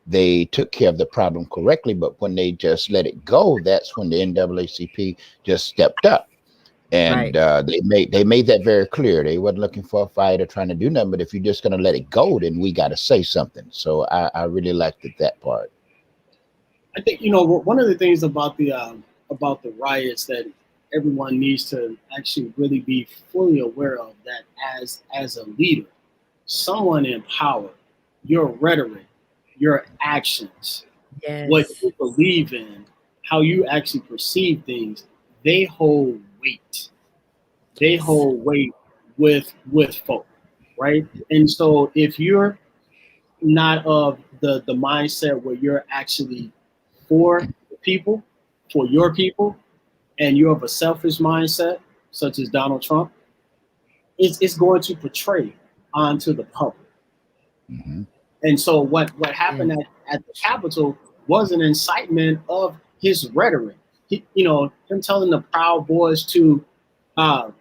they took care of the problem correctly. But when they just let it go, that's when the NAACP just stepped up, and they made that very clear. They wasn't looking for a fight or trying to do nothing. But if you're just going to let it go, then we got to say something. So I really liked that part. I think one of the things about the riots that everyone needs to actually really be fully aware of, that as a leader, someone in power, your rhetoric, your actions, what you believe in, how you actually perceive things, they hold weight. They hold weight with folk, right? And so if you're not of the mindset where you're actually for people, for your people, and you're of a selfish mindset, such as Donald Trump, it's going to portray onto the public. And so what happened at the Capitol was an incitement of his rhetoric. Him telling the Proud Boys to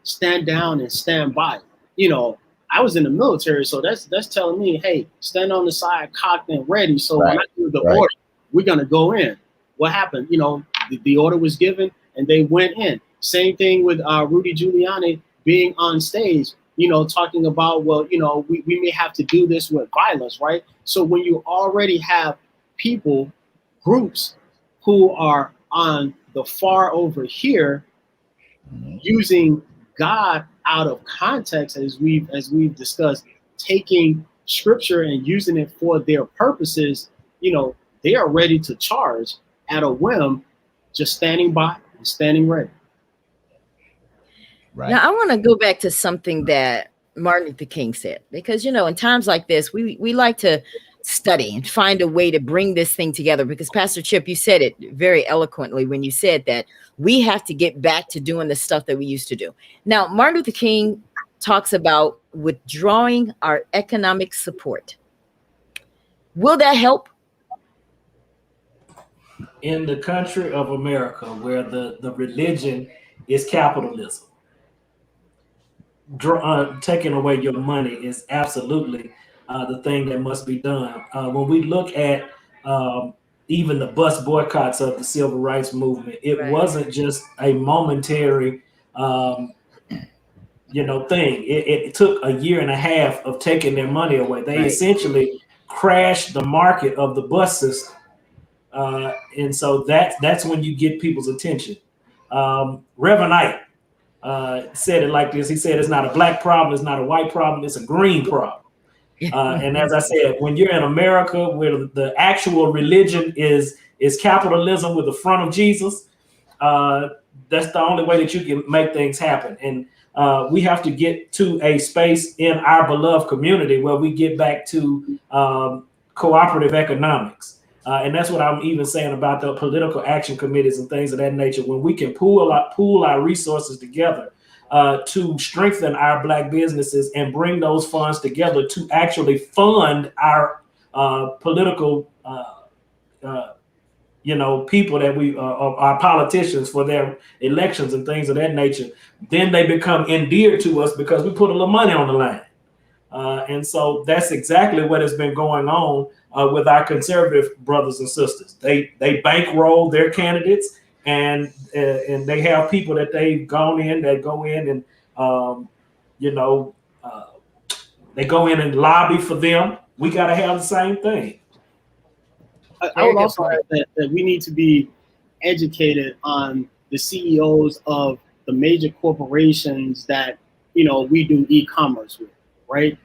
stand down and stand by. I was in the military, so that's telling me, hey, stand on the side, cocked and ready. So when I give the order, we're gonna go in. What happened? The order was given and they went in. Same thing with Rudy Giuliani being on stage, talking about, well, we may have to do this with violence, right? So when you already have groups who are on the far over here using God out of context, as we've discussed, taking scripture and using it for their purposes, they are ready to charge at a whim, just standing by and standing ready. Right. Now I want to go back to something that Martin Luther King said, because in times like this, we like to study and find a way to bring this thing together, because Pastor Chip, you said it very eloquently when you said that we have to get back to doing the stuff that we used to do. Now, Martin Luther King talks about withdrawing our economic support. Will that help? In the country of America, where the religion is capitalism, taking away your money is absolutely the thing that must be done. When we look at even the bus boycotts of the civil rights movement, it wasn't just a momentary thing. It took a year and a half of taking their money away. They essentially crashed the market of the bus system. And so that's when you get people's attention. Reverend Knight said it like this. He said, it's not a black problem, it's not a white problem, it's a green problem. And as I said, when you're in America where the actual religion is is capitalism with the front of Jesus. That's the only way that you can make things happen. And we have to get to a space in our beloved community where we get back to cooperative economics. And that's what I'm even saying about the political action committees and things of that nature. When we can pool our resources together to strengthen our Black businesses and bring those funds together to actually fund our political people that our politicians for their elections and things of that nature, then they become endeared to us because we put a little money on the line. And so that's exactly what has been going on with our conservative brothers and sisters. They bankroll their candidates, and they have people that they've go in and they go in and lobby for them. We got to have the same thing. I would also add that we need to be educated on the CEOs of the major corporations that we do e-commerce with, right?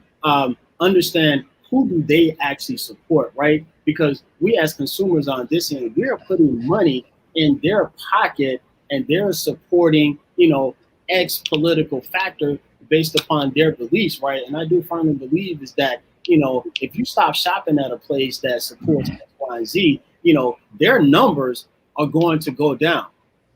Understand who do they actually support, right? Because we as consumers on this end, we are putting money in their pocket and they're supporting, X political factor based upon their beliefs, right? And I do firmly believe is that, if you stop shopping at a place that supports X, Y, and Z, their numbers are going to go down.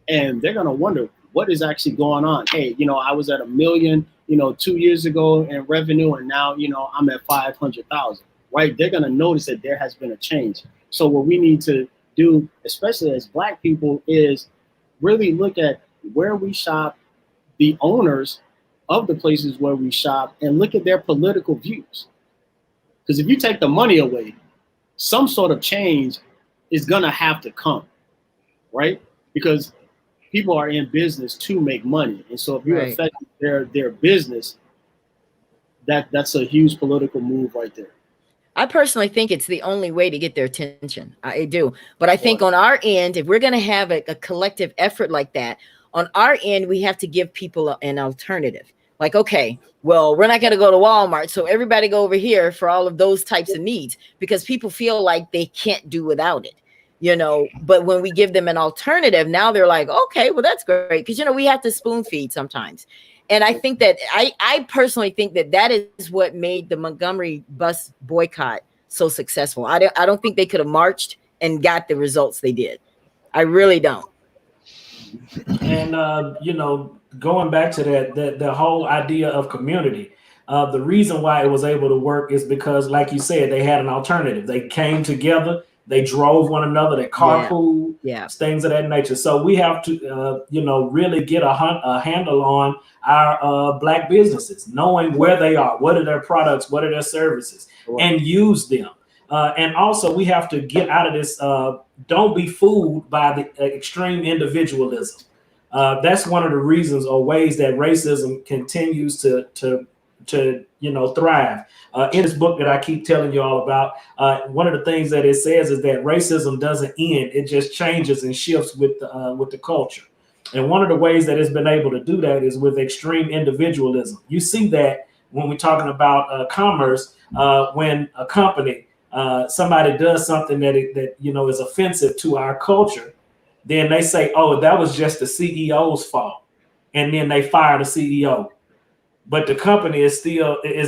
And they're going to wonder what is actually going on. Hey, I was at $1 million, 2 years ago in revenue, and now, I'm at 500,000, right? They're going to notice that there has been a change. So what we need to do, especially as Black people, is really look at where we shop, the owners of the places where we shop, and look at their political views. Because if you take the money away, some sort of change is going to have to come, right? Because people are in business to make money. And so if you're affecting their business, that's a huge political move right there. I personally think it's the only way to get their attention. I do. But I think on our end, if we're going to have a collective effort like that, on our end, we have to give people an alternative. Like, okay, well, we're not going to go to Walmart, so everybody go over here for all of those types of needs, because people feel like they can't do without it. But when we give them an alternative, now they're like, okay, well, that's great. Because, we have to spoon feed sometimes. And I think that I personally think that is what made the Montgomery bus boycott so successful. I don't think they could have marched and got the results they did. I really don't. And, going back to the whole idea of community, the reason why it was able to work is because, like you said, they had an alternative. They came together. They drove one another, they carpool, things of that nature. So we have to, really get a handle on our Black businesses, knowing where they are, what are their products, what are their services, and use them. And also we have to get out of this, don't be fooled by the extreme individualism. That's one of the reasons or ways that racism continues to thrive. In this book that I keep telling you all about, one of the things that it says is that racism doesn't end; it just changes and shifts with the culture. And one of the ways that it's been able to do that is with extreme individualism. You see that when we're talking about commerce, when a company, somebody does something that is offensive to our culture, then they say, "Oh, that was just the CEO's fault," and then they fire the CEO. But the company is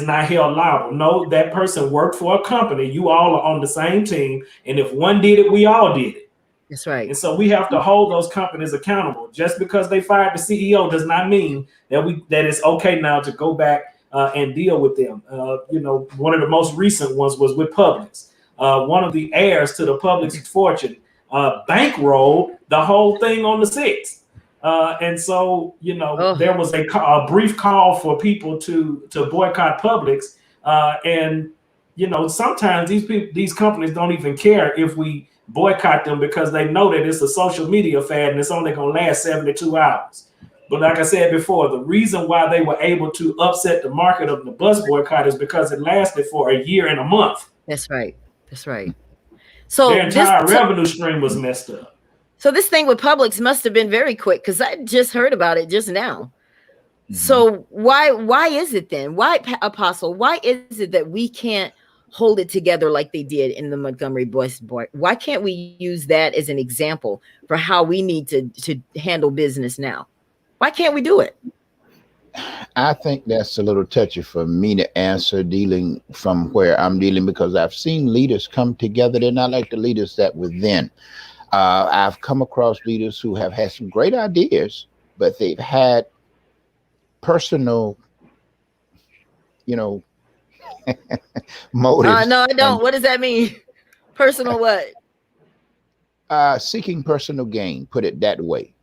not held liable. No, that person worked for a company. You all are on the same team. And if one did it, we all did it. That's right. And so we have to hold those companies accountable. Just because they fired the CEO does not mean that it's okay now to go back and deal with them. One of the most recent ones was with Publix. One of the heirs to the Publix fortune bankrolled the whole thing on the 6th. And so, there was a brief call for people to boycott Publix. And, sometimes these companies don't even care if we boycott them because they know that it's a social media fad and it's only going to last 72 hours. But like I said before, the reason why they were able to upset the market of the bus boycott is because it lasted for a year and a month. That's right. That's right. So their entire revenue stream was messed up. So this thing with Publix must have been very quick, because I just heard about it just now. Mm-hmm. So why is it then? Why, Apostle, why is it that we can't hold it together like they did in the Montgomery Bus Boy. Why can't we use that as an example for how we need to handle business now? Why can't we do it? I think that's a little touchy for me to answer, dealing from where I'm dealing, because I've seen leaders come together. They're not like the leaders that were then. I've come across leaders who have had some great ideas, but they've had personal, you know, motives No, I and don't. What does that mean? Personal what? seeking personal gain, put it that way.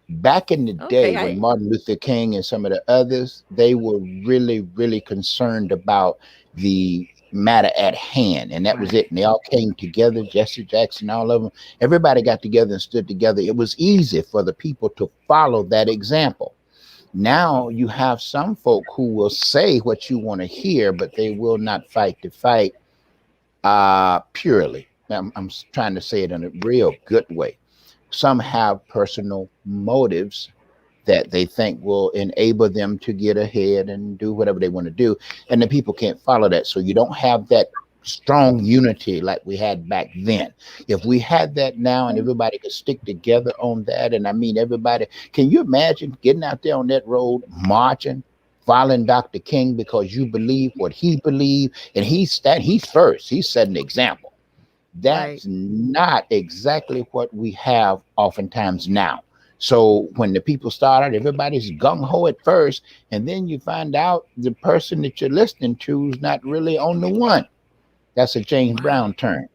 Back in the day when Okay, Martin Luther King and some of the others, they were really, really concerned about the matter at hand, and that was right. it. And they all came together, Jesse Jackson, all of them. Everybody got together and stood together. It was easy for the people to follow that example. Now you have some folk who will say what you want to hear, but they will not fight the fight purely. I'm trying to say it in a real good way. Some have personal motives that they think will enable them to get ahead and do whatever they want to do. And the people can't follow that. So you don't have that strong unity like we had back then. If we had that now and everybody could stick together on that, and I mean everybody, can you imagine getting out there on that road, marching, following Dr. King because you believe what he believed, and he's first, he's setting an example. Right. That's not exactly what we have oftentimes now. So when the people start out, everybody's gung ho at first, and then you find out the person that you're listening to is not really on the one. That's a James Brown term.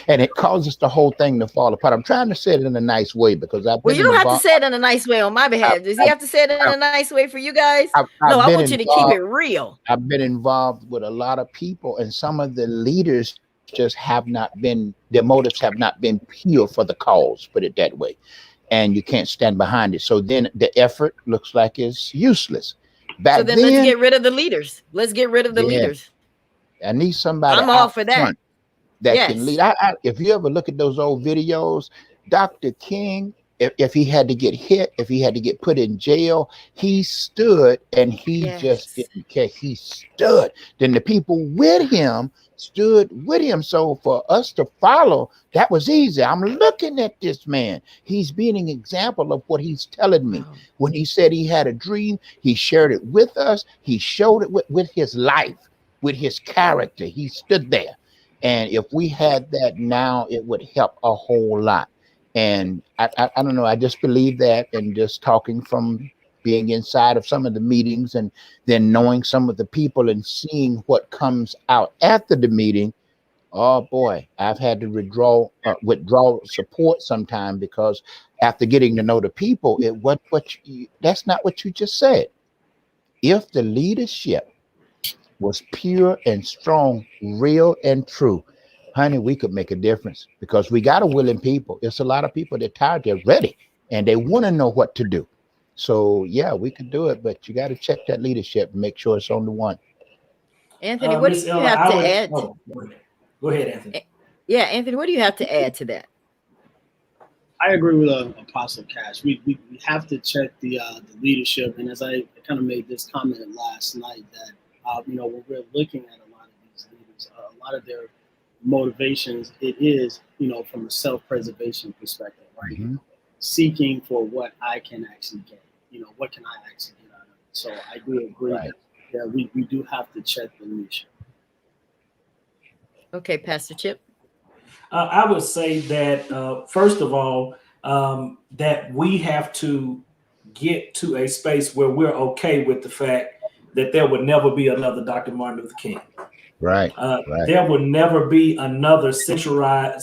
And it causes the whole thing to fall apart. I'm trying to say it in a nice way because I've Well, been you don't have to involved. say it in a nice way on my behalf. Does he have to say it in a nice way for you guys? No, I've I been want you to keep involved. it real. I've been involved with a lot of people, and some of the leaders just have not been, their motives have not been pure for the cause, put it that way. And you can't stand behind it. So then the effort looks like it's useless. So Back then let's then, get rid of the leaders. Let's get rid of the yeah, leaders. I need somebody I'm all out for that. front that can lead. Yes. If you ever look at those old videos, Dr. King, if he had to get hit, if he had to get put in jail, he stood and he just Yes. didn't care. He stood. Then the people with him stood with him. So for us to follow, that was easy. I'm looking at this man. He's being an example of what he's telling me. Wow. When he said he had a dream, he shared it with us. He showed it with his life, with his character. He stood there. And if we had that now, it would help a whole lot. And I don't know. I just believe that, and just talking from being inside of some of the meetings and then knowing some of the people and seeing what comes out after the meeting. Oh boy, I've had to withdraw support sometime because after getting to know the people, that's not what you just said. If the leadership was pure and strong, real and true, honey, we could make a difference because we got a willing people. It's a lot of people that tired, they're ready, and they want to know what to do. So yeah, we could do it, but you got to check that leadership and make sure it's on the one. Anthony, what do Miss you Ella, have I to would. add? Oh, go ahead, Anthony. Yeah, Anthony, what do you have to add to that? I agree with Apostle Cash. We have to check the leadership, and as I kind of made this comment last night, that when we're looking at a lot of these leaders, a lot of their motivations, it is from a self-preservation perspective, right? Mm-hmm. Seeking for what I can actually get. What can I actually get out of it? So I do agree Right. that we do have to check the leadership. Okay, Pastor Chip. I would say that first of all, that we have to get to a space where we're okay with the fact that there would never be another Dr. Martin Luther King. Right. Right. There will never be another centralized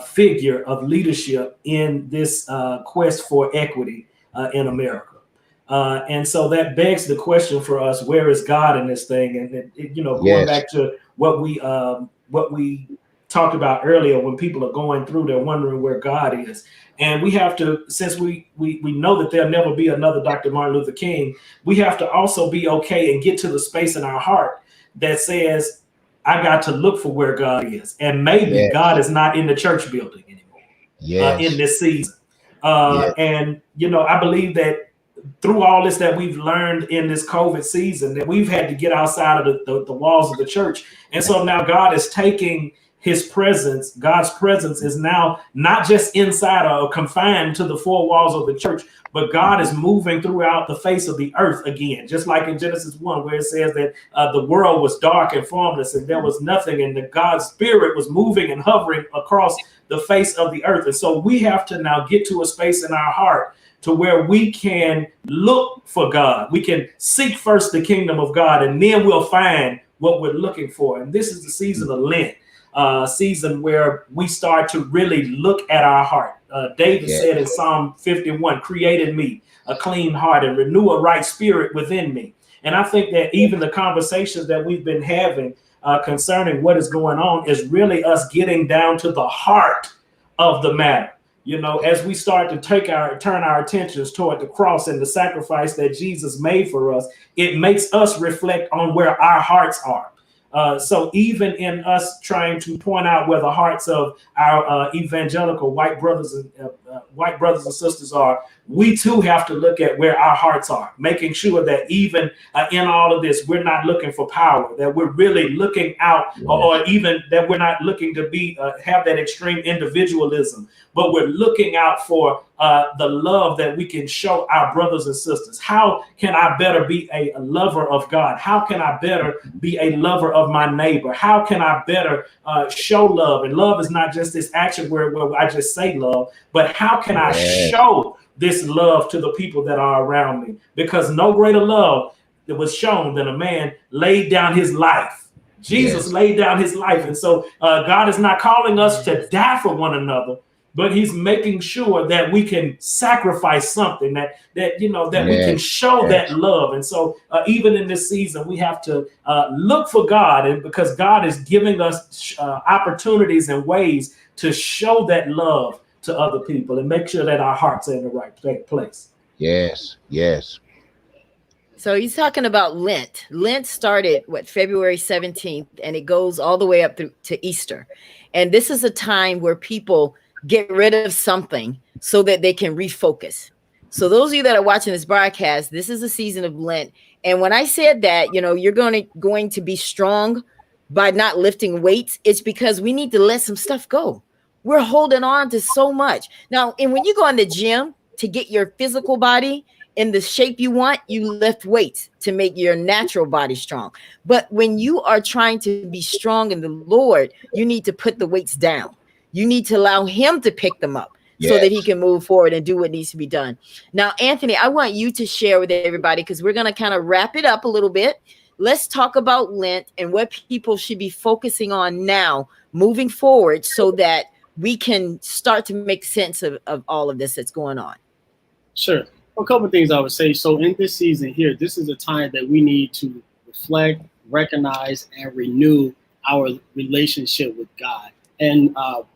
figure of leadership in this quest for equity in America. And so that begs the question for us: where is God in this thing? And going Yes. back to what we talked about earlier, when people are going through, they're wondering where God is. And we have to, since we know that there'll never be another Dr. Martin Luther King, we have to also be okay and get to the space in our heart that says, I got to look for where God is. And maybe Yes. God is not in the church building anymore Yes. in this season. Yes. And, I believe that through all this that we've learned in this COVID season, that we've had to get outside of the walls of the church. And so now God is taking his presence. God's presence is now not just inside or confined to the four walls of the church, but God is moving throughout the face of the earth again, just like in Genesis 1, where it says that the world was dark and formless and there was nothing, and that God's spirit was moving and hovering across the face of the earth. And so we have to now get to a space in our heart to where we can look for God. We can seek first the kingdom of God, and then we'll find what we're looking for. And this is the season of Lent. Season where we start to really look at our heart. David said in Psalm 51, create in me a clean heart and renew a right spirit within me. And I think that even the conversations that we've been having concerning what is going on is really us getting down to the heart of the matter. You know, as we start to turn our attentions toward the cross and the sacrifice that Jesus made for us, it makes us reflect on where our hearts are. So even in us trying to point out where the hearts of our evangelical white brothers and sisters are, we too have to look at where our hearts are, making sure that even in all of this, we're not looking for power, that we're really looking out, or even that we're not looking to be have that extreme individualism, but we're looking out for the love that we can show our brothers and sisters. How can I better be a lover of God? How can I better be a lover of my neighbor? How can I better show love? And love is not just this action where I just say love, but how can I show this love to the people that are around me? Because no greater love that was shown than a man laid down his life. Jesus laid down his life. And so God is not calling us to die for one another, but he's making sure that we can sacrifice something, that we can show that love. And so even in this season, we have to look for God, and because God is giving us opportunities and ways to show that love to other people and make sure that our hearts are in the right place. Yes. So he's talking about Lent. Lent started February 17th, and it goes all the way up to Easter. And this is a time where people get rid of something so that they can refocus. So those of you that are watching this broadcast, this is a season of Lent. And when I said that, you're going to be strong by not lifting weights, it's because we need to let some stuff go. We're holding on to so much. Now, and when you go in the gym to get your physical body in the shape you want, you lift weights to make your natural body strong. But when you are trying to be strong in the Lord, you need to put the weights down. You need to allow him to pick them up so that he can move forward and do what needs to be done. Now, Anthony, I want you to share with everybody, because we're going to kind of wrap it up a little bit. Let's talk about Lent and what people should be focusing on now moving forward so that we can start to make sense of all of this that's going on. Sure. A couple of things I would say. So in this season here, this is a time that we need to reflect, recognize, and renew our relationship with God. And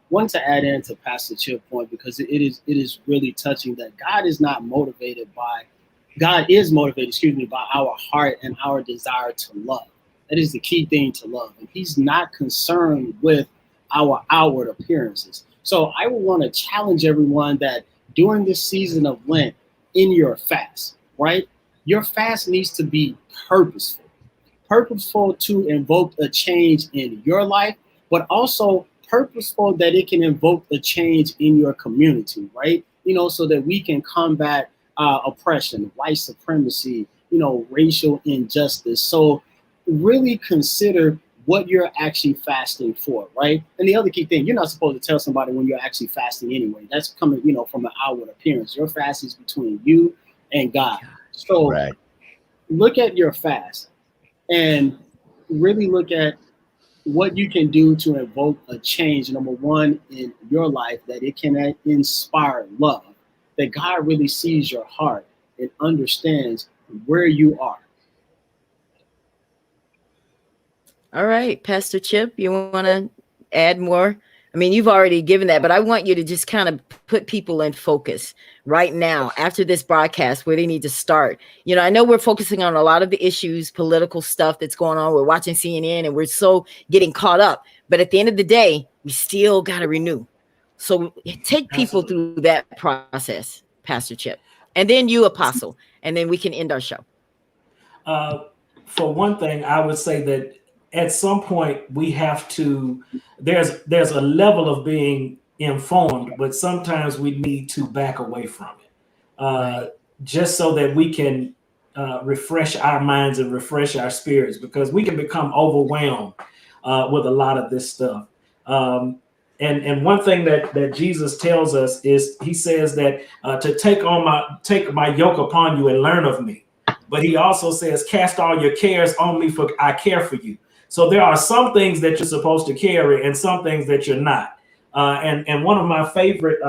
want to add into Pastor Chip's point, because it is really touching that God is motivated by our heart and our desire to love. That is the key thing, to love. And he's not concerned with our outward appearances. So I would want to challenge everyone that during this season of Lent, in your fast, right? Your fast needs to be purposeful to invoke a change in your life, but also purposeful that it can invoke a change in your community, right? So that we can combat oppression, white supremacy, racial injustice. So really consider what you're actually fasting for, right? And the other key thing, you're not supposed to tell somebody when you're actually fasting anyway. That's coming, from an outward appearance. Your fast is between you and God. So look at your fast and really look at what you can do to invoke a change, number one, in your life, that it can inspire love, that God really sees your heart and understands where you are. All right, Pastor Chip, you want to add more? I mean, you've already given that, but I want you to just kind of put people in focus right now after this broadcast where they need to start. I know we're focusing on a lot of the issues, political stuff that's going on. We're watching CNN and we're so getting caught up. But at the end of the day, we still got to renew. So take people through that process, Pastor Chip. And then you, Apostle, and then we can end our show. For one thing, I would say that at some point we have to. There's a level of being informed, but sometimes we need to back away from it, Right. just so that we can refresh our minds and refresh our spirits, because we can become overwhelmed with a lot of this stuff. Um, and one thing that Jesus tells us is, he says that to take my yoke upon you and learn of me. But he also says, cast all your cares on me, for I care for you. So there are some things that you're supposed to carry and some things that you're not. And one of my favorite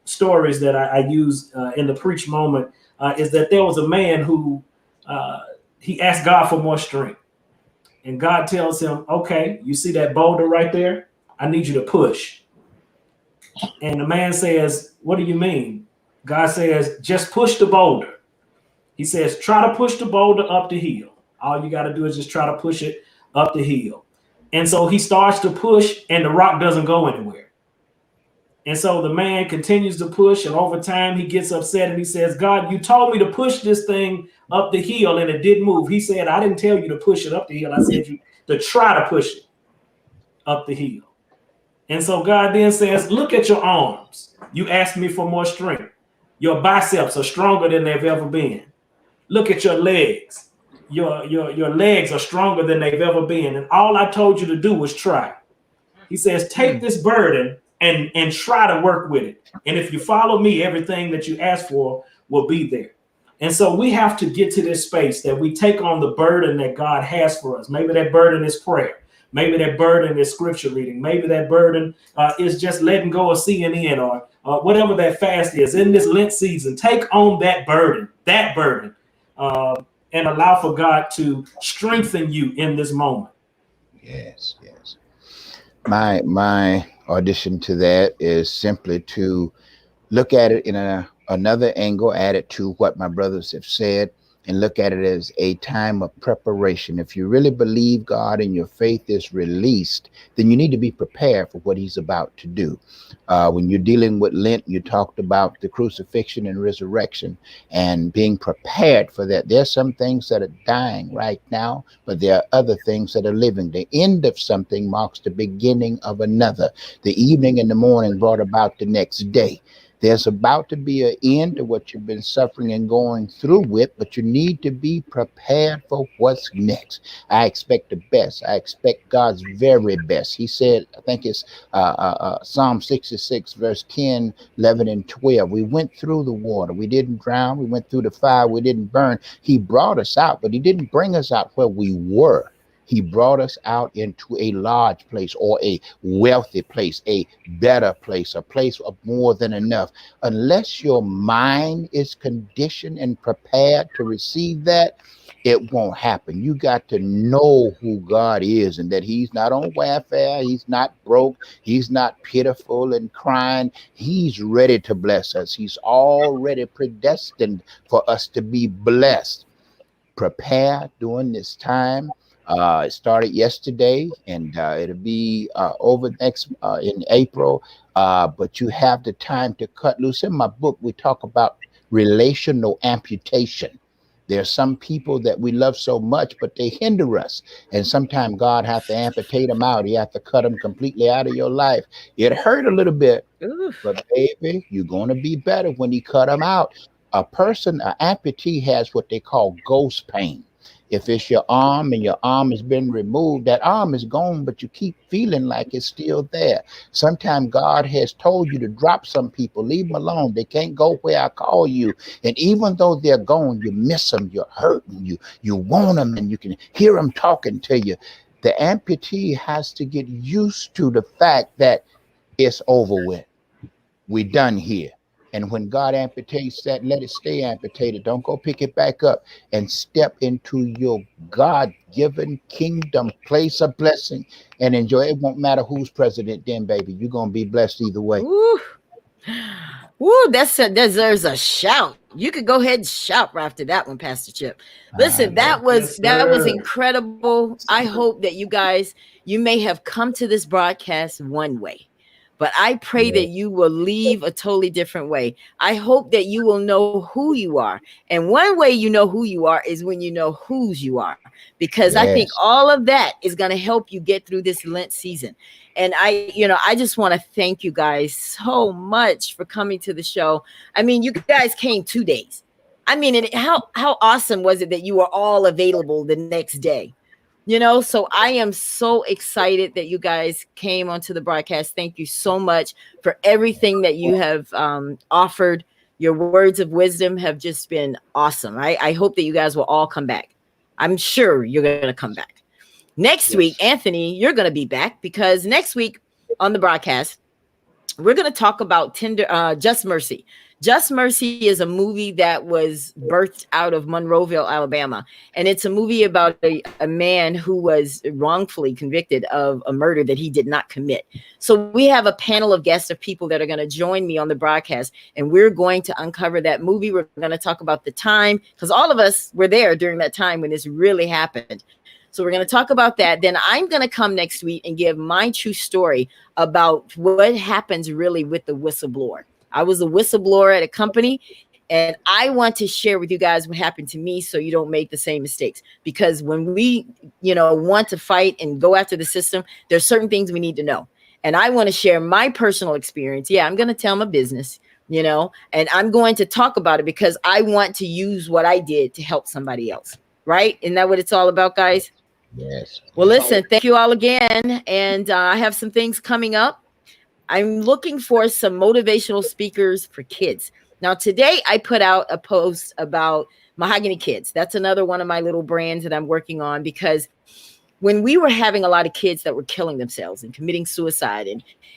stories that I use in the preach moment is that there was a man who he asked God for more strength. And God tells him, okay, you see that boulder right there? I need you to push. And the man says, what do you mean? God says, just push the boulder. He says, try to push the boulder up the hill. All you got to do is just try to push it up the hill. And so he starts to push, and the rock doesn't go anywhere. And so the man continues to push, and over time he gets upset and he says, God, you told me to push this thing up the hill and it didn't move. He said, I didn't tell you to push it up the hill. I said you to try to push it up the hill. And so God then says, look at your arms. You asked me for more strength. Your biceps are stronger than they've ever been. Look at your legs. Your legs are stronger than they've ever been. And all I told you to do was try. He says, take this burden and try to work with it. And if you follow me, everything that you ask for will be there. And so we have to get to this space that we take on the burden that God has for us. Maybe that burden is prayer. Maybe that burden is scripture reading. Maybe that burden is just letting go of CNN, or whatever that fast is in this Lent season. Take on that burden, and allow for God to strengthen you in this moment. Yes, yes. My audition to that is simply to look at it in another angle, add it to what my brothers have said, and look at it as a time of preparation. If you really believe God and your faith is released, then you need to be prepared for what he's about to do. When you're dealing with Lent, you talked about the crucifixion and resurrection and being prepared for that. There's some things that are dying right now, but there are other things that are living. The end of something marks the beginning of another. The evening and the morning brought about the next day. There's about to be an end to what you've been suffering and going through with, but you need to be prepared for what's next. I expect the best. I expect God's very best. He said, I think it's Psalm 66, verse 10, 11, and 12. We went through the water. We didn't drown. We went through the fire. We didn't burn. He brought us out, but he didn't bring us out where we were. He brought us out into a large place, or a wealthy place, a better place, a place of more than enough. Unless your mind is conditioned and prepared to receive that, it won't happen. You got to know who God is, and that he's not on welfare. He's not broke. He's not pitiful and crying. He's ready to bless us. He's already predestined for us to be blessed. Prepare during this time. It started yesterday, and it'll be over next in April. But you have the time to cut loose. In my book, we talk about relational amputation. There's some people that we love so much, but they hinder us. And sometimes God has to amputate them out. He has to cut them completely out of your life. It hurt a little bit, but baby, you're going to be better when he cut them out. An amputee has what they call ghost pain. If it's your arm and your arm has been removed, that arm is gone, but you keep feeling like it's still there. Sometimes God has told you to drop some people, leave them alone. They can't go where I call you. And even though they're gone, you miss them, you're hurting, you want them, and you can hear them talking to you. The amputee has to get used to the fact that it's over with. We're done here. And when God amputates that, let it stay amputated. Don't go pick it back up, and step into your God-given kingdom place of blessing and enjoy. It won't matter who's president then, baby. You're going to be blessed either way. Ooh. Ooh, that deserves a shout. You could go ahead and shout right after that one, Pastor Chip. Listen, that was incredible. I hope that you guys, you may have come to this broadcast one way, but I pray Yeah. that you will leave a totally different way. I hope that you will know who you are. And one way you know who you are is when you know whose you are, because I think Yes. all of that is going to help you get through this Lent season. And I just want to thank you guys so much for coming to the show. I mean, you guys came 2 days. I mean, how awesome was it that you were all available the next day? So I am so excited that you guys came onto the broadcast. Thank you so much for everything that you have offered. Your words of wisdom have just been awesome. I hope that you guys will all come back. I'm sure you're going to come back. Next week, Yes. Anthony, you're going to be back, because next week on the broadcast, we're going to talk about Just Mercy. Just Mercy is a movie that was birthed out of Monroeville, Alabama. And it's a movie about a man who was wrongfully convicted of a murder that he did not commit. So we have a panel of guests of people that are going to join me on the broadcast, and we're going to uncover that movie. We're going to talk about the time, because all of us were there during that time when this really happened. So we're going to talk about that. Then I'm going to come next week and give my true story about what happens really with the whistleblower. I was a whistleblower at a company, and I want to share with you guys what happened to me so you don't make the same mistakes. Because when we, want to fight and go after the system, there's certain things we need to know. And I want to share my personal experience. Yeah, I'm going to tell my business, and I'm going to talk about it because I want to use what I did to help somebody else. Right? Isn't that what it's all about, guys? Yes. Well, Yes. listen, thank you all again. And I have some things coming up. I'm looking for some motivational speakers for kids. Now, today I put out a post about Mahogany Kids. That's another one of my little brands that I'm working on, because when we were having a lot of kids that were killing themselves and committing suicide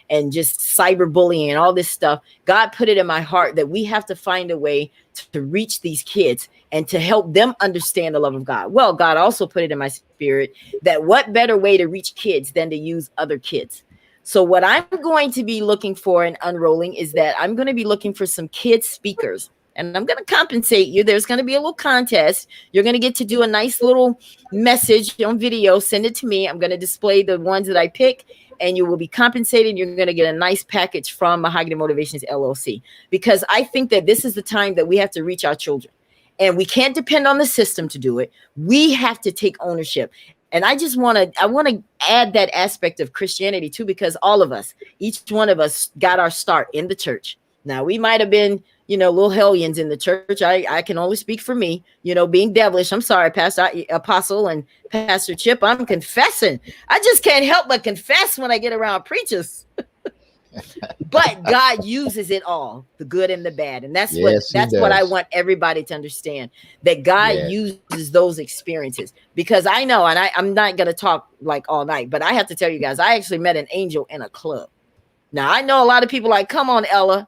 and just cyberbullying and all this stuff, God put it in my heart that we have to find a way to reach these kids and to help them understand the love of God. Well, God also put it in my spirit that what better way to reach kids than to use other kids. So what I'm going to be looking for and unrolling is that I'm going to be looking for some kid speakers, and I'm going to compensate you. There's going to be a little contest. You're going to get to do a nice little message on video, send it to me. I'm going to display the ones that I pick, and you will be compensated. You're going to get a nice package from Mahogany Motivations LLC, because I think that this is the time that we have to reach our children, and we can't depend on the system to do it. We have to take ownership. And I want to add that aspect of Christianity too, because all of us, each one of us got our start in the church. Now, we might have been, little hellions in the church. I can only speak for me, being devilish. I'm sorry, Pastor Apostle and Pastor Chip. I'm confessing. I just can't help but confess when I get around preachers. But God uses it all, the good and the bad. And that's Yes, he what I does. want everybody to understand, that God Yes. uses those experiences. Because I know, and I'm not going to talk like all night, but I have to tell you guys, I actually met an angel in a club. Now, I know a lot of people like, come on, Ella,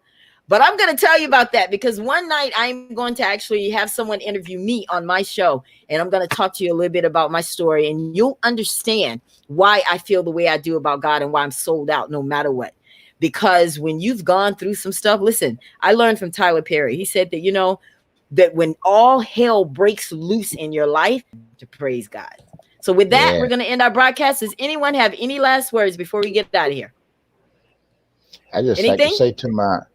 but I'm going to tell you about that, because one night I'm going to actually have someone interview me on my show, and I'm going to talk to you a little bit about my story, and you'll understand why I feel the way I do about God and why I'm sold out no matter what. Because when you've gone through some stuff, listen, I learned from Tyler Perry. He said that, that when all hell breaks loose in your life, to praise God. So with that, we're Yes. going to end our broadcast. Does anyone have any last words before we get out of here? I just like to Anything? say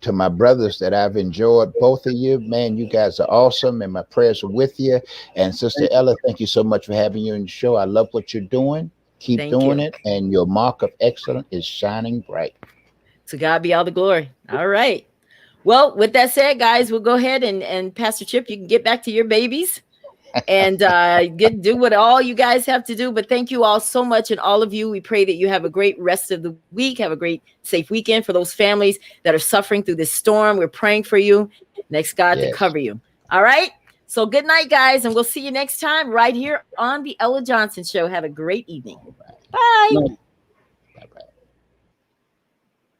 to my brothers that I've enjoyed both of you. Man, you guys are awesome, and my prayers are with you. And Sister Ella, thank you so much for having you in the show. I love what you're doing. Keep Thank doing you. it, and your mark of excellence is shining bright. To God be all the glory. All right. Well, with that said, guys, we'll go ahead and Pastor Chip, you can get back to your babies and do what all you guys have to do. But thank you all so much. And all of you, we pray that you have a great rest of the week. Have a great, safe weekend. For those families that are suffering through this storm, we're praying for you. Next God to Yes. cover you. All right. So good night, guys. And we'll see you next time right here on the Ella Johnson Show. Have a great evening. Bye.